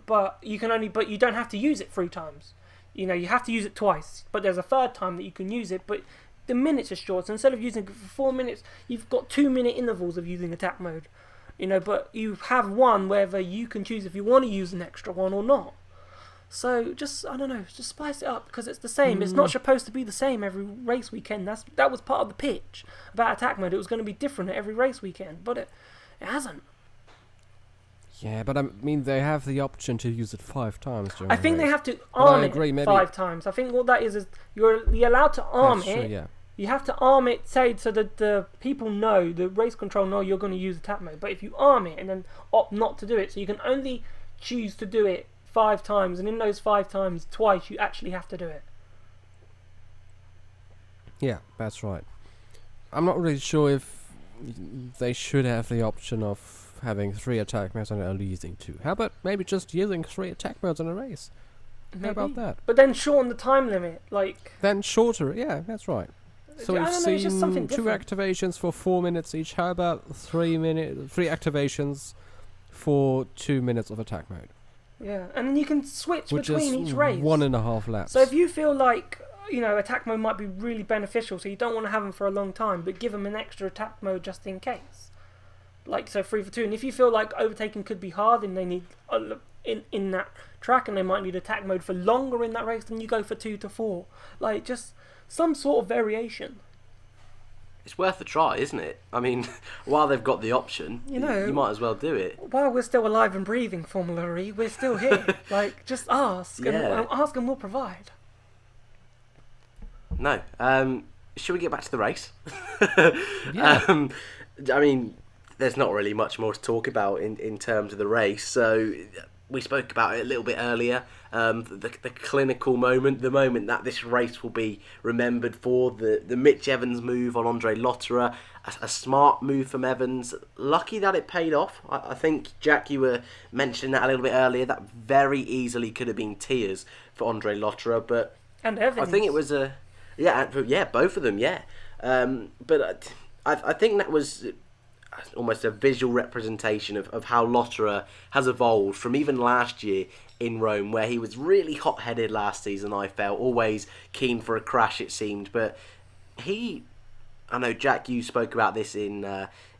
but you don't have to use it 3 times. You have to use it twice, but there's a 3rd time that you can use it, but the minutes are short. So instead of using it for 4 minutes, you've got 2-minute intervals of using attack mode. But you have one whether you can choose if you want to use an extra one or not. So just spice it up, because it's the same. It's not supposed to be the same every race weekend. That was part of the pitch about attack mode. It was going to be different at every race weekend, but it hasn't. Yeah, but I mean, they have the option to use it 5 times during I think the race. they have to arm it maybe 5 times. I think what that is you're allowed to arm That's it. true, yeah. You have to arm it, say, so that the people know, the race control know you're going to use attack mode. But if you arm it and then opt not to do it, so you can only choose to do it 5 times, and in those 5 times, twice you actually have to do it. Yeah, that's right. I'm not really sure if they should have the option of having 3 attack modes and only using 2. How about maybe just using 3 attack modes in a race? Maybe. How about that? But then shorten the time limit, like... Then shorter, yeah, that's right. So I we've don't know, it's just something seen 2 different. activations for 4 minutes each. How about 3 activations for 2 minutes of attack mode? Yeah, and then you can switch Which between is each race. 1.5 laps. So if you feel like, attack mode might be really beneficial, so you don't want to have them for a long time, but give them an extra attack mode just in case. Like, so 3 for 2. And if you feel like overtaking could be hard and they need, in that track, and they might need attack mode for longer in that race, then you go for 2 to 4. Like, just some sort of variation. It's worth a try, isn't it? I mean, while they've got the option, you might as well do it. While we're still alive and breathing, Formula E, we're still here. Like, just ask, and ask and we'll provide. No. Should we get back to the race? Yeah. I mean, there's not really much more to talk about in terms of the race. So we spoke about it a little bit earlier. The clinical moment, the moment that this race will be remembered for, the Mitch Evans move on Andre Lotterer, a smart move from Evans. Lucky that it paid off. I think, Jack, you were mentioning that a little bit earlier. That very easily could have been tears for Andre Lotterer, but And Evans. I think it was both of them, yeah. But I think that was almost a visual representation of how Lotterer has evolved from even last year in Rome, where he was really hot-headed last season, I felt, always keen for a crash, it seemed. But I know, Jack, you spoke about this in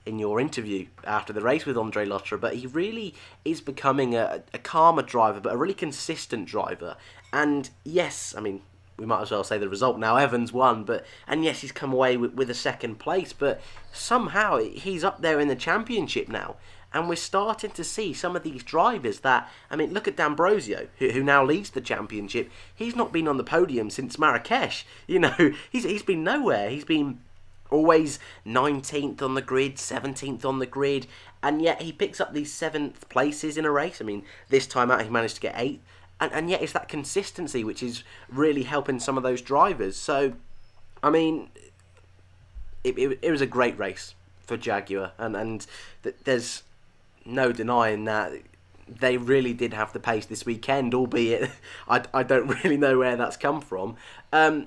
your interview after the race with Andre Lotterer, but he really is becoming a calmer driver, but a really consistent driver. And yes, I mean, we might as well say the result now. Evans won, and yes, he's come away with a second place, but somehow he's up there in the championship now. And we're starting to see some of these drivers that, I mean, look at D'Ambrosio, who now leads the championship. He's not been on the podium since Marrakesh. He's been nowhere. He's been always 19th on the grid, 17th on the grid, and yet he picks up these 7th places in a race. I mean, this time out he managed to get 8th. And yet it's that consistency which is really helping some of those drivers. So, I mean, it was a great race for Jaguar. And there's no denying that they really did have the pace this weekend, albeit I don't really know where that's come from. I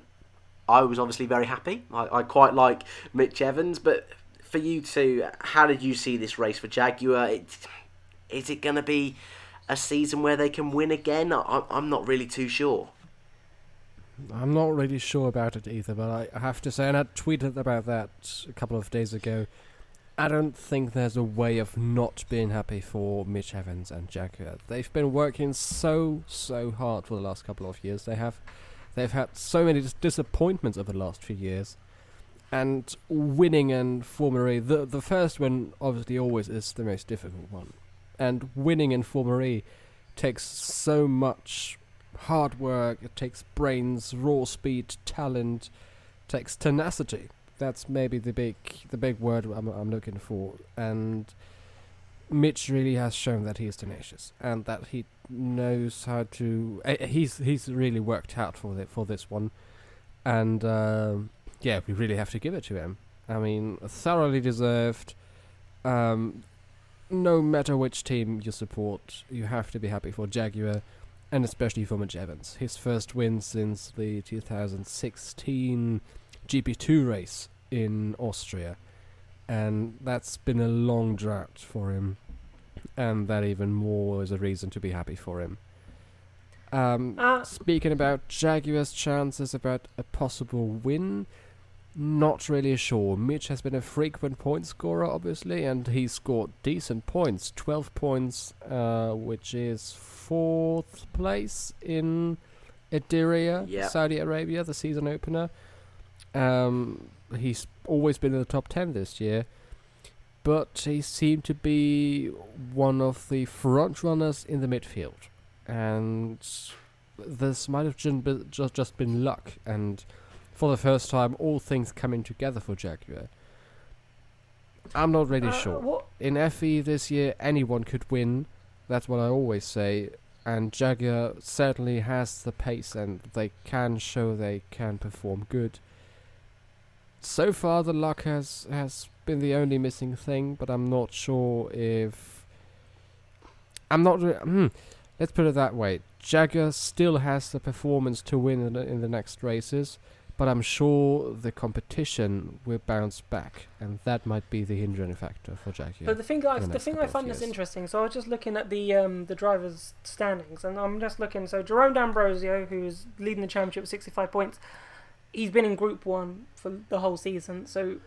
was obviously very happy. I quite like Mitch Evans. But for you two, how did you see this race for Jaguar? Is it going to be a season where they can win again? I'm not really too sure. I'm not really sure about it either, but I have to say, and I tweeted about that a couple of days ago, I don't think there's a way of not being happy for Mitch Evans and Jaguar. They've been working so hard for the last couple of years. They've had so many disappointments over the last few years, and winning in Formula E, the first one obviously always is the most difficult one. And winning in Formula E takes so much hard work, it takes brains, raw speed, talent, takes tenacity. That's maybe the big word I'm looking for. And Mitch really has shown that he is tenacious and that he knows how to. He's really worked hard for this one, and we really have to give it to him. I mean, thoroughly deserved. No matter which team you support, you have to be happy for Jaguar, and especially for Mitch Evans. His first win since the 2016 GP2 race in Austria, and that's been a long drought for him, and that even more is a reason to be happy for him. Speaking about Jaguar's chances about a possible win, not really sure. Mitch has been a frequent point scorer, obviously, and he scored decent points. 12 points, which is 4th place in Ediria, Saudi Arabia, the season opener. He's always been in the top 10 this year, but he seemed to be one of the front runners in the midfield. And this might have just been luck, and for the first time, all things coming together for Jaguar. I'm not really sure. In FE this year, anyone could win. That's what I always say. And Jaguar certainly has the pace, and they can show they can perform good. So far, the luck has been the only missing thing, but I'm not sure if... Let's put it that way. Jaguar still has the performance to win in the next races, but I'm sure the competition will bounce back, and that might be the hindering factor for Jaguar. But the thing I find that's interesting. So I was just looking at the drivers' standings, and I'm just looking. So Jerome D'Ambrosio, who's leading the championship with 65 points, he's been in Group 1 for the whole season. So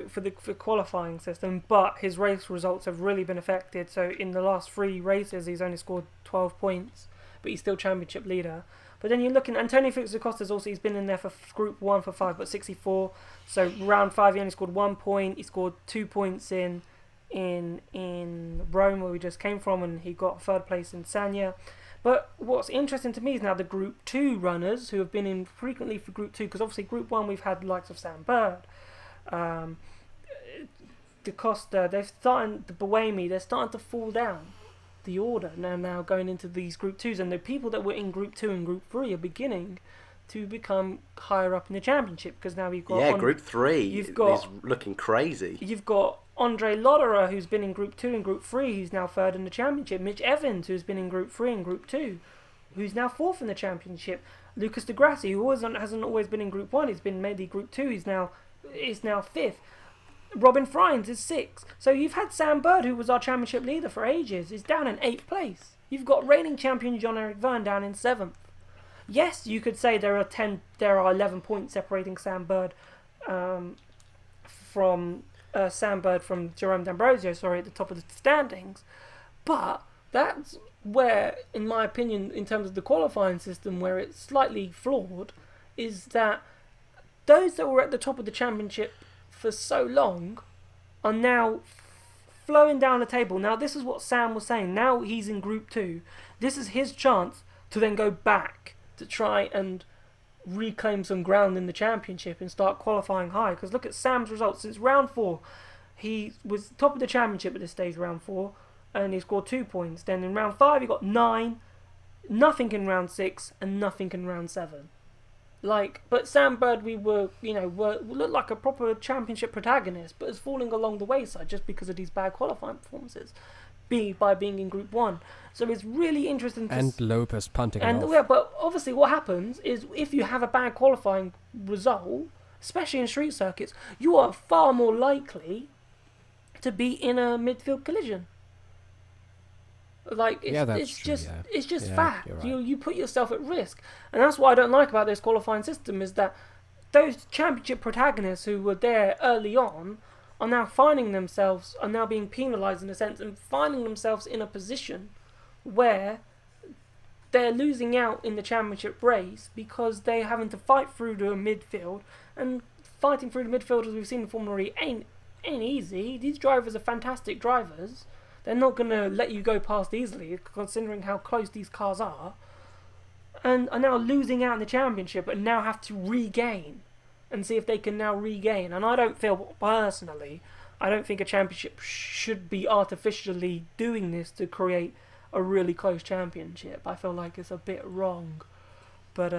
for the qualifying system, but his race results have really been affected. So in the last 3 races, he's only scored 12 points, but he's still championship leader. But then you're looking, Antonio Felix Acosta's also, he's been in there for Group 1 for 5, but 64. So round 5, he only scored 1 point. He scored 2 points in Rome, where we just came from, and he got 3rd place in Sanya. But what's interesting to me is now the Group 2 runners who have been in frequently for Group 2, because obviously Group 1 we've had the likes of Sam Bird, De Costa, the Buemi, they're starting to fall down the order now going into these Group 2s, and the people that were in Group 2 and Group 3 are beginning to become higher up in the championship, because now we've got Group 3 is looking crazy. You've got Andre Lotterer, who's been in Group 2 and Group 3, who's now 3rd in the championship. Mitch Evans, who's been in Group 3 and Group 2, who's now 4th in the championship. Lucas Di Grassi, who hasn't always been in Group 1, he's been mainly Group 2, he's now 5th. Robin Friends is 6th. So you've had Sam Bird, who was our championship leader for ages, is down in 8th place. You've got reigning champion John-Eric Verne down in 7th. Yes, you could say there are 11 points separating Sam Bird from Jerome D'Ambrosio, at the top of the standings. But that's where, in my opinion, in terms of the qualifying system, where it's slightly flawed, is that those that were at the top of the championship for so long are now flowing down the table. Now, this is what Sam was saying. Now he's in Group 2. This is his chance to then go back to try and reclaim some ground in the championship and start qualifying high. Because look at Sam's results since round 4. He was top of the championship at this stage, round 4, and he scored 2 points. Then in round 5, he got 9, nothing in round 6, and nothing in round 7. But Sam Bird, looked like a proper championship protagonist, but is falling along the wayside just because of these bad qualifying performances, by being in Group 1. So it's really interesting. And Lopez punting off. Yeah, but obviously what happens is if you have a bad qualifying result, especially in street circuits, you are far more likely to be in a midfield collision. It's just fact. Right. You put yourself at risk, and that's what I don't like about this qualifying system, is that those championship protagonists who were there early on are now being penalised in a sense, and finding themselves in a position where they're losing out in the championship race because they're having to fight through the midfield, and fighting through the midfield, as we've seen in Formula E, ain't easy. These drivers are fantastic drivers. They're not going to let you go past easily, considering how close these cars are. And are now losing out in the championship, and now have to regain and see if they can now regain. And I don't think a championship should be artificially doing this to create a really close championship. I feel like it's a bit wrong. But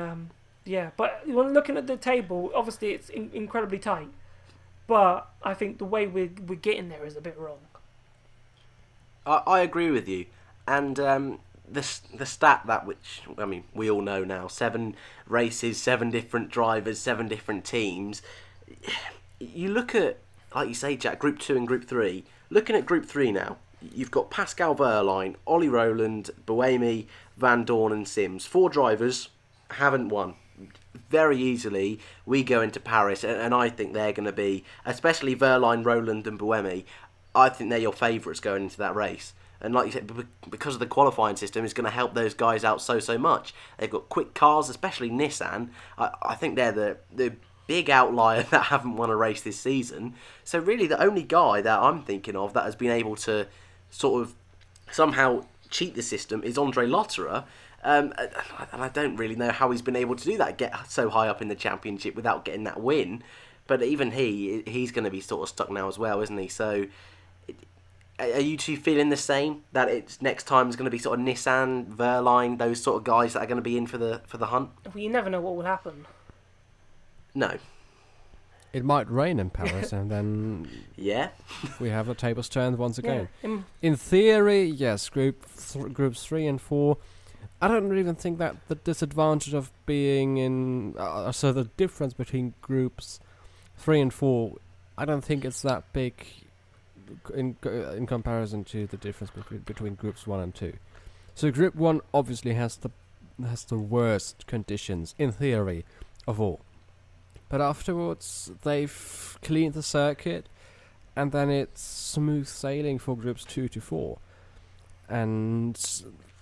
but when looking at the table, obviously it's incredibly tight. But I think the way we're getting there is a bit wrong. I agree with you, and the stat that, which we all know now, 7 races, 7 different drivers, 7 different teams. You look at, like you say, Jack, Group 2 and Group 3. Looking at Group 3 now, you've got Pascal Wehrlein, Ollie Rowland, Buemi, Vandoorne and Sims. 4 drivers, haven't won. Very easily, we go into Paris, and I think they're going to be, especially Wehrlein, Rowland and Buemi, I think they're your favourites going into that race. And like you said, because of the qualifying system, it's going to help those guys out so much. They've got quick cars, especially Nissan. I think they're the big outlier that haven't won a race this season. So really the only guy that I'm thinking of that has been able to sort of somehow cheat the system is Andre Lotterer. And I don't really know how he's been able to do that, get so high up in the championship without getting that win. But even he's going to be sort of stuck now as well, isn't he? So are you two feeling the same, that it's next time is going to be sort of Nissan, Wehrlein, those sort of guys that are going to be in for the hunt? Well, you never know what will happen. No. It might rain in Paris, and then we have the tables turned once again. Yeah. In theory, yes, groups 3 and 4, I don't even think that the disadvantage of being in... so the difference between groups 3 and 4, I don't think it's that big in comparison to the difference between groups 1 and 2. So group 1 obviously has the worst conditions, in theory, of all. But afterwards, they've cleaned the circuit, and then it's smooth sailing for groups 2 to 4. And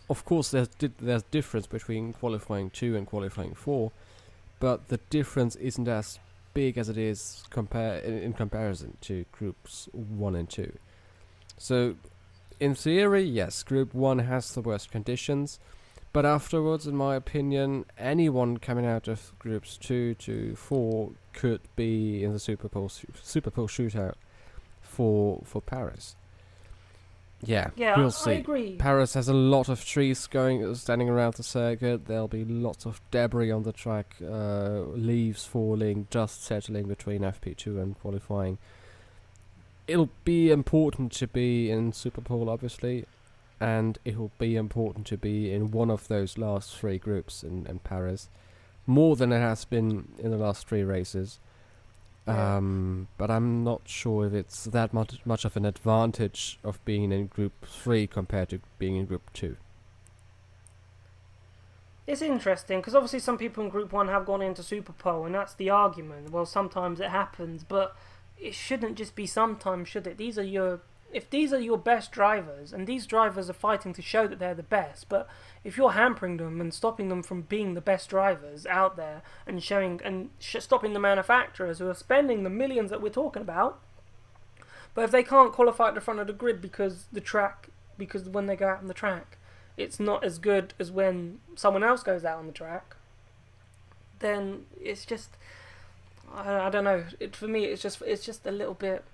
of course, there's difference between qualifying 2 and qualifying 4, but the difference isn't as big as it is in comparison to groups 1 and 2. So, in theory, yes, group 1 has the worst conditions, but afterwards, in my opinion, anyone coming out of groups 2 to 4 could be in the Super Bowl shootout for Paris. Yeah, we'll see. I agree. Paris has a lot of trees standing around the circuit. There'll be lots of debris on the track, leaves falling, dust settling between FP2 and qualifying. It'll be important to be in Super Bowl, obviously, and it'll be important to be in one of those last 3 groups in Paris, more than it has been in the last 3 races. Yeah. But I'm not sure if it's that much of an advantage of being in Group 3 compared to being in Group 2. It's interesting, because obviously some people in Group 1 have gone into Super Pole, and that's the argument. Well, sometimes it happens, but it shouldn't just be sometimes, should it? If these are your best drivers, and these drivers are fighting to show that they're the best, but if you're hampering them and stopping them from being the best drivers out there and stopping the manufacturers who are spending the millions that we're talking about, but if they can't qualify at the front of the grid because when they go out on the track, it's not as good as when someone else goes out on the track, then it's just, I don't know. For me, it's just a little bit.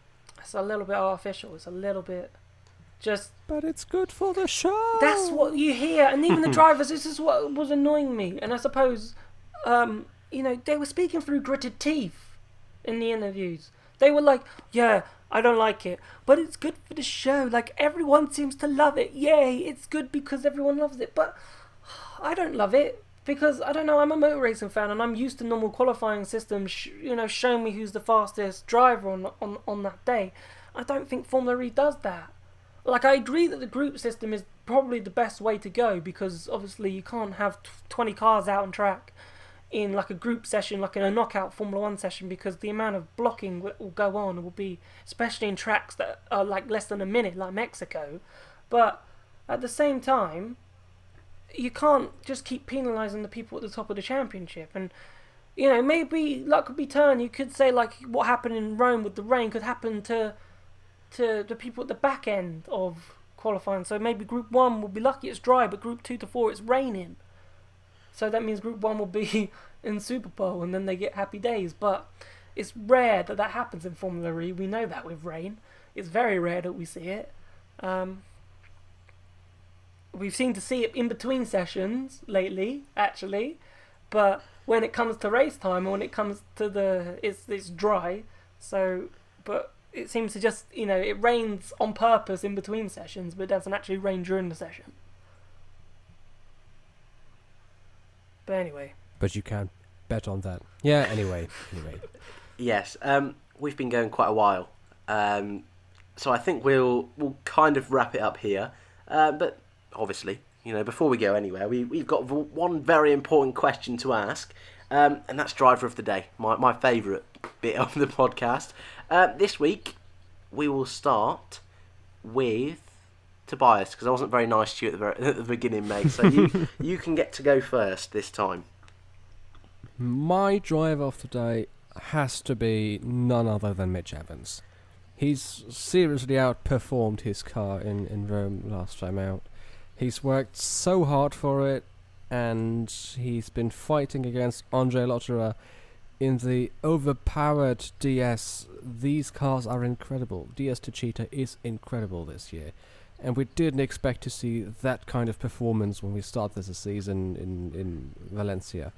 It's a little bit artificial. It's a little bit just... But it's good for the show! That's what you hear. And even the drivers, this is what was annoying me. And I suppose, they were speaking through gritted teeth in the interviews. They were like, yeah, I don't like it, but it's good for the show. Like, everyone seems to love it. Yay, it's good because everyone loves it. But I don't love it. Because, I don't know, I'm a motor racing fan and I'm used to normal qualifying systems, showing me who's the fastest driver on that day. I don't think Formula E does that. Like, I agree that the group system is probably the best way to go, because obviously you can't have 20 cars out on track in like a group session, like in a knockout Formula 1 session, because the amount of blocking that will go on will be, especially in tracks that are like less than a minute, like Mexico. But at the same time, you can't just keep penalising the people at the top of the championship. And, maybe luck could be turned. You could say, like, what happened in Rome with the rain could happen to the people at the back end of qualifying. So maybe Group 1 will be lucky it's dry, but Group 2 to 4 it's raining. So that means Group 1 will be in Super Bowl, and then they get happy days. But it's rare that happens in Formula E. We know that with rain. It's very rare that we see it. We've seemed to see it in between sessions lately, actually, but when it comes to race time, or when it comes to it's dry. So, but it seems to just, it rains on purpose in between sessions, but it doesn't actually rain during the session. But anyway. But you can't bet on that. Yeah, anyway. Yes, we've been going quite a while, so I think we'll kind of wrap it up here, but obviously, before we go anywhere, we've got one very important question to ask, and that's driver of the day, my favourite bit of the podcast. This week, we will start with Tobias, because I wasn't very nice to you at the beginning, mate, so you can get to go first this time. My driver of the day has to be none other than Mitch Evans. He's seriously outperformed his car in Rome last time out. He's worked so hard for it, and he's been fighting against Andre Lotterer in the overpowered DS. These cars are incredible. DS Techeetah is incredible this year, and we didn't expect to see that kind of performance when we started the season in Valencia.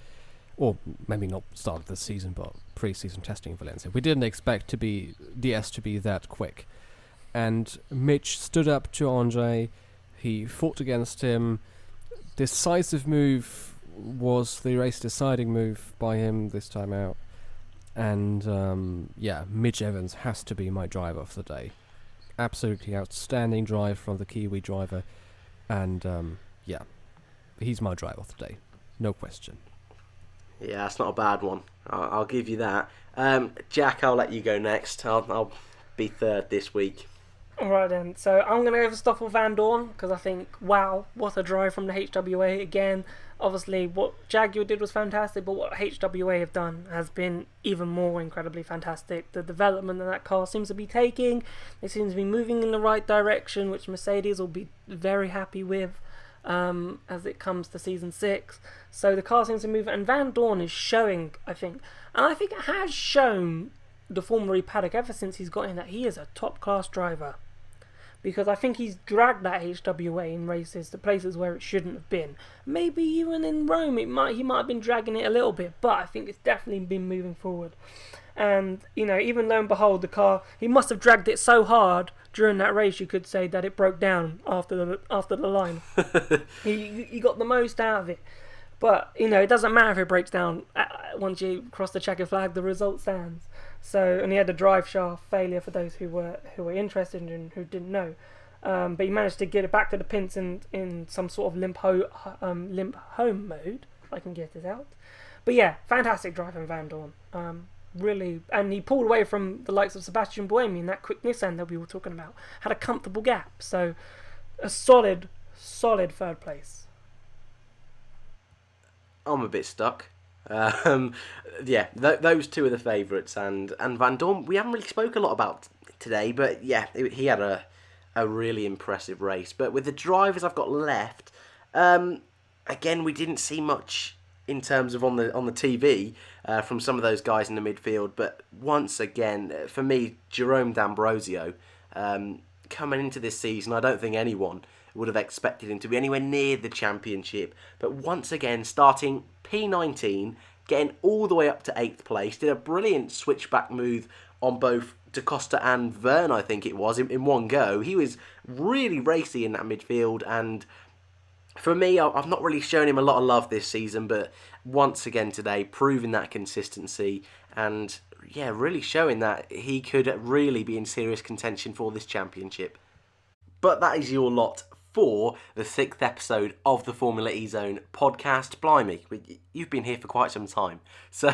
Or maybe not start the season, but pre-season testing in Valencia. We didn't expect DS to be that quick. And Mitch stood up to Andre. He fought against him, decisive move was the race deciding move by him this time out. And Mitch Evans has to be my driver of the day. Absolutely outstanding drive from the Kiwi driver. And he's my driver of the day. No question. Yeah, that's not a bad one. I'll give you that. Jack, I'll let you go next. I'll be third this week. Alright then, so I'm going to go for Stoffel Vandoorne because I think, wow, what a drive from the HWA again. Obviously, what Jaguar did was fantastic, but what HWA have done has been even more incredibly fantastic. The development that car seems to be taking, it seems to be moving in the right direction, which Mercedes will be very happy with as it comes to Season 6. So the car seems to move, and Vandoorne is showing, I think, and I think it has shown the Formula E paddock ever since he's got in that he is a top-class driver. Because I think he's dragged that HWA in races to places where it shouldn't have been. Maybe even in Rome he might have been dragging it a little bit, but I think it's definitely been moving forward. And, even lo and behold, the car, he must have dragged it so hard during that race, you could say that it broke down after the line. he got the most out of it. But, it doesn't matter if it breaks down. Once you cross the checkered flag, the result stands. So, and he had a drive shaft failure for those who were interested and who didn't know. But he managed to get it back to the pins in some sort of limp home mode, if I can get it out. But yeah, fantastic drive from Vandoorne. Really, and he pulled away from the likes of Sebastian Buemi in that quick Nissan that we were talking about. Had a comfortable gap. So, a solid third place. I'm a bit stuck. Those two are the favourites, and Vandoorne we haven't really spoke a lot about today, but yeah, he had a really impressive race. But with the drivers I've got left, again we didn't see much in terms of on the TV from some of those guys in the midfield. But once again, for me, Jerome D'Ambrosio coming into this season, I don't think anyone would have expected him to be anywhere near the championship. But once again, starting P19, getting all the way up to 8th place, did a brilliant switchback move on both Da Costa and Verne, I think it was, in one go. He was really racy in that midfield, and for me, I've not really shown him a lot of love this season, but once again today, proving that consistency, and yeah, really showing that he could really be in serious contention for this championship. But that is your lot for the 6th episode of the Formula E Zone podcast. Blimey, you've been here for quite some time. So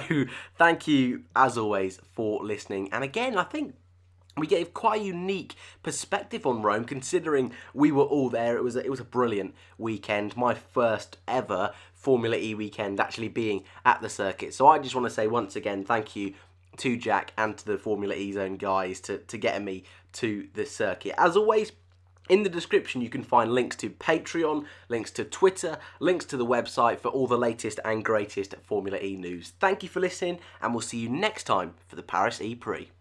thank you, as always, for listening. And again, I think we gave quite a unique perspective on Rome, considering we were all there. It was a brilliant weekend. My first ever Formula E weekend actually being at the circuit. So I just want to say once again, thank you to Jack and to the Formula E Zone guys to getting me to the circuit. As always, in the description, you can find links to Patreon, links to Twitter, links to the website for all the latest and greatest Formula E news. Thank you for listening, and we'll see you next time for the Paris E Prix.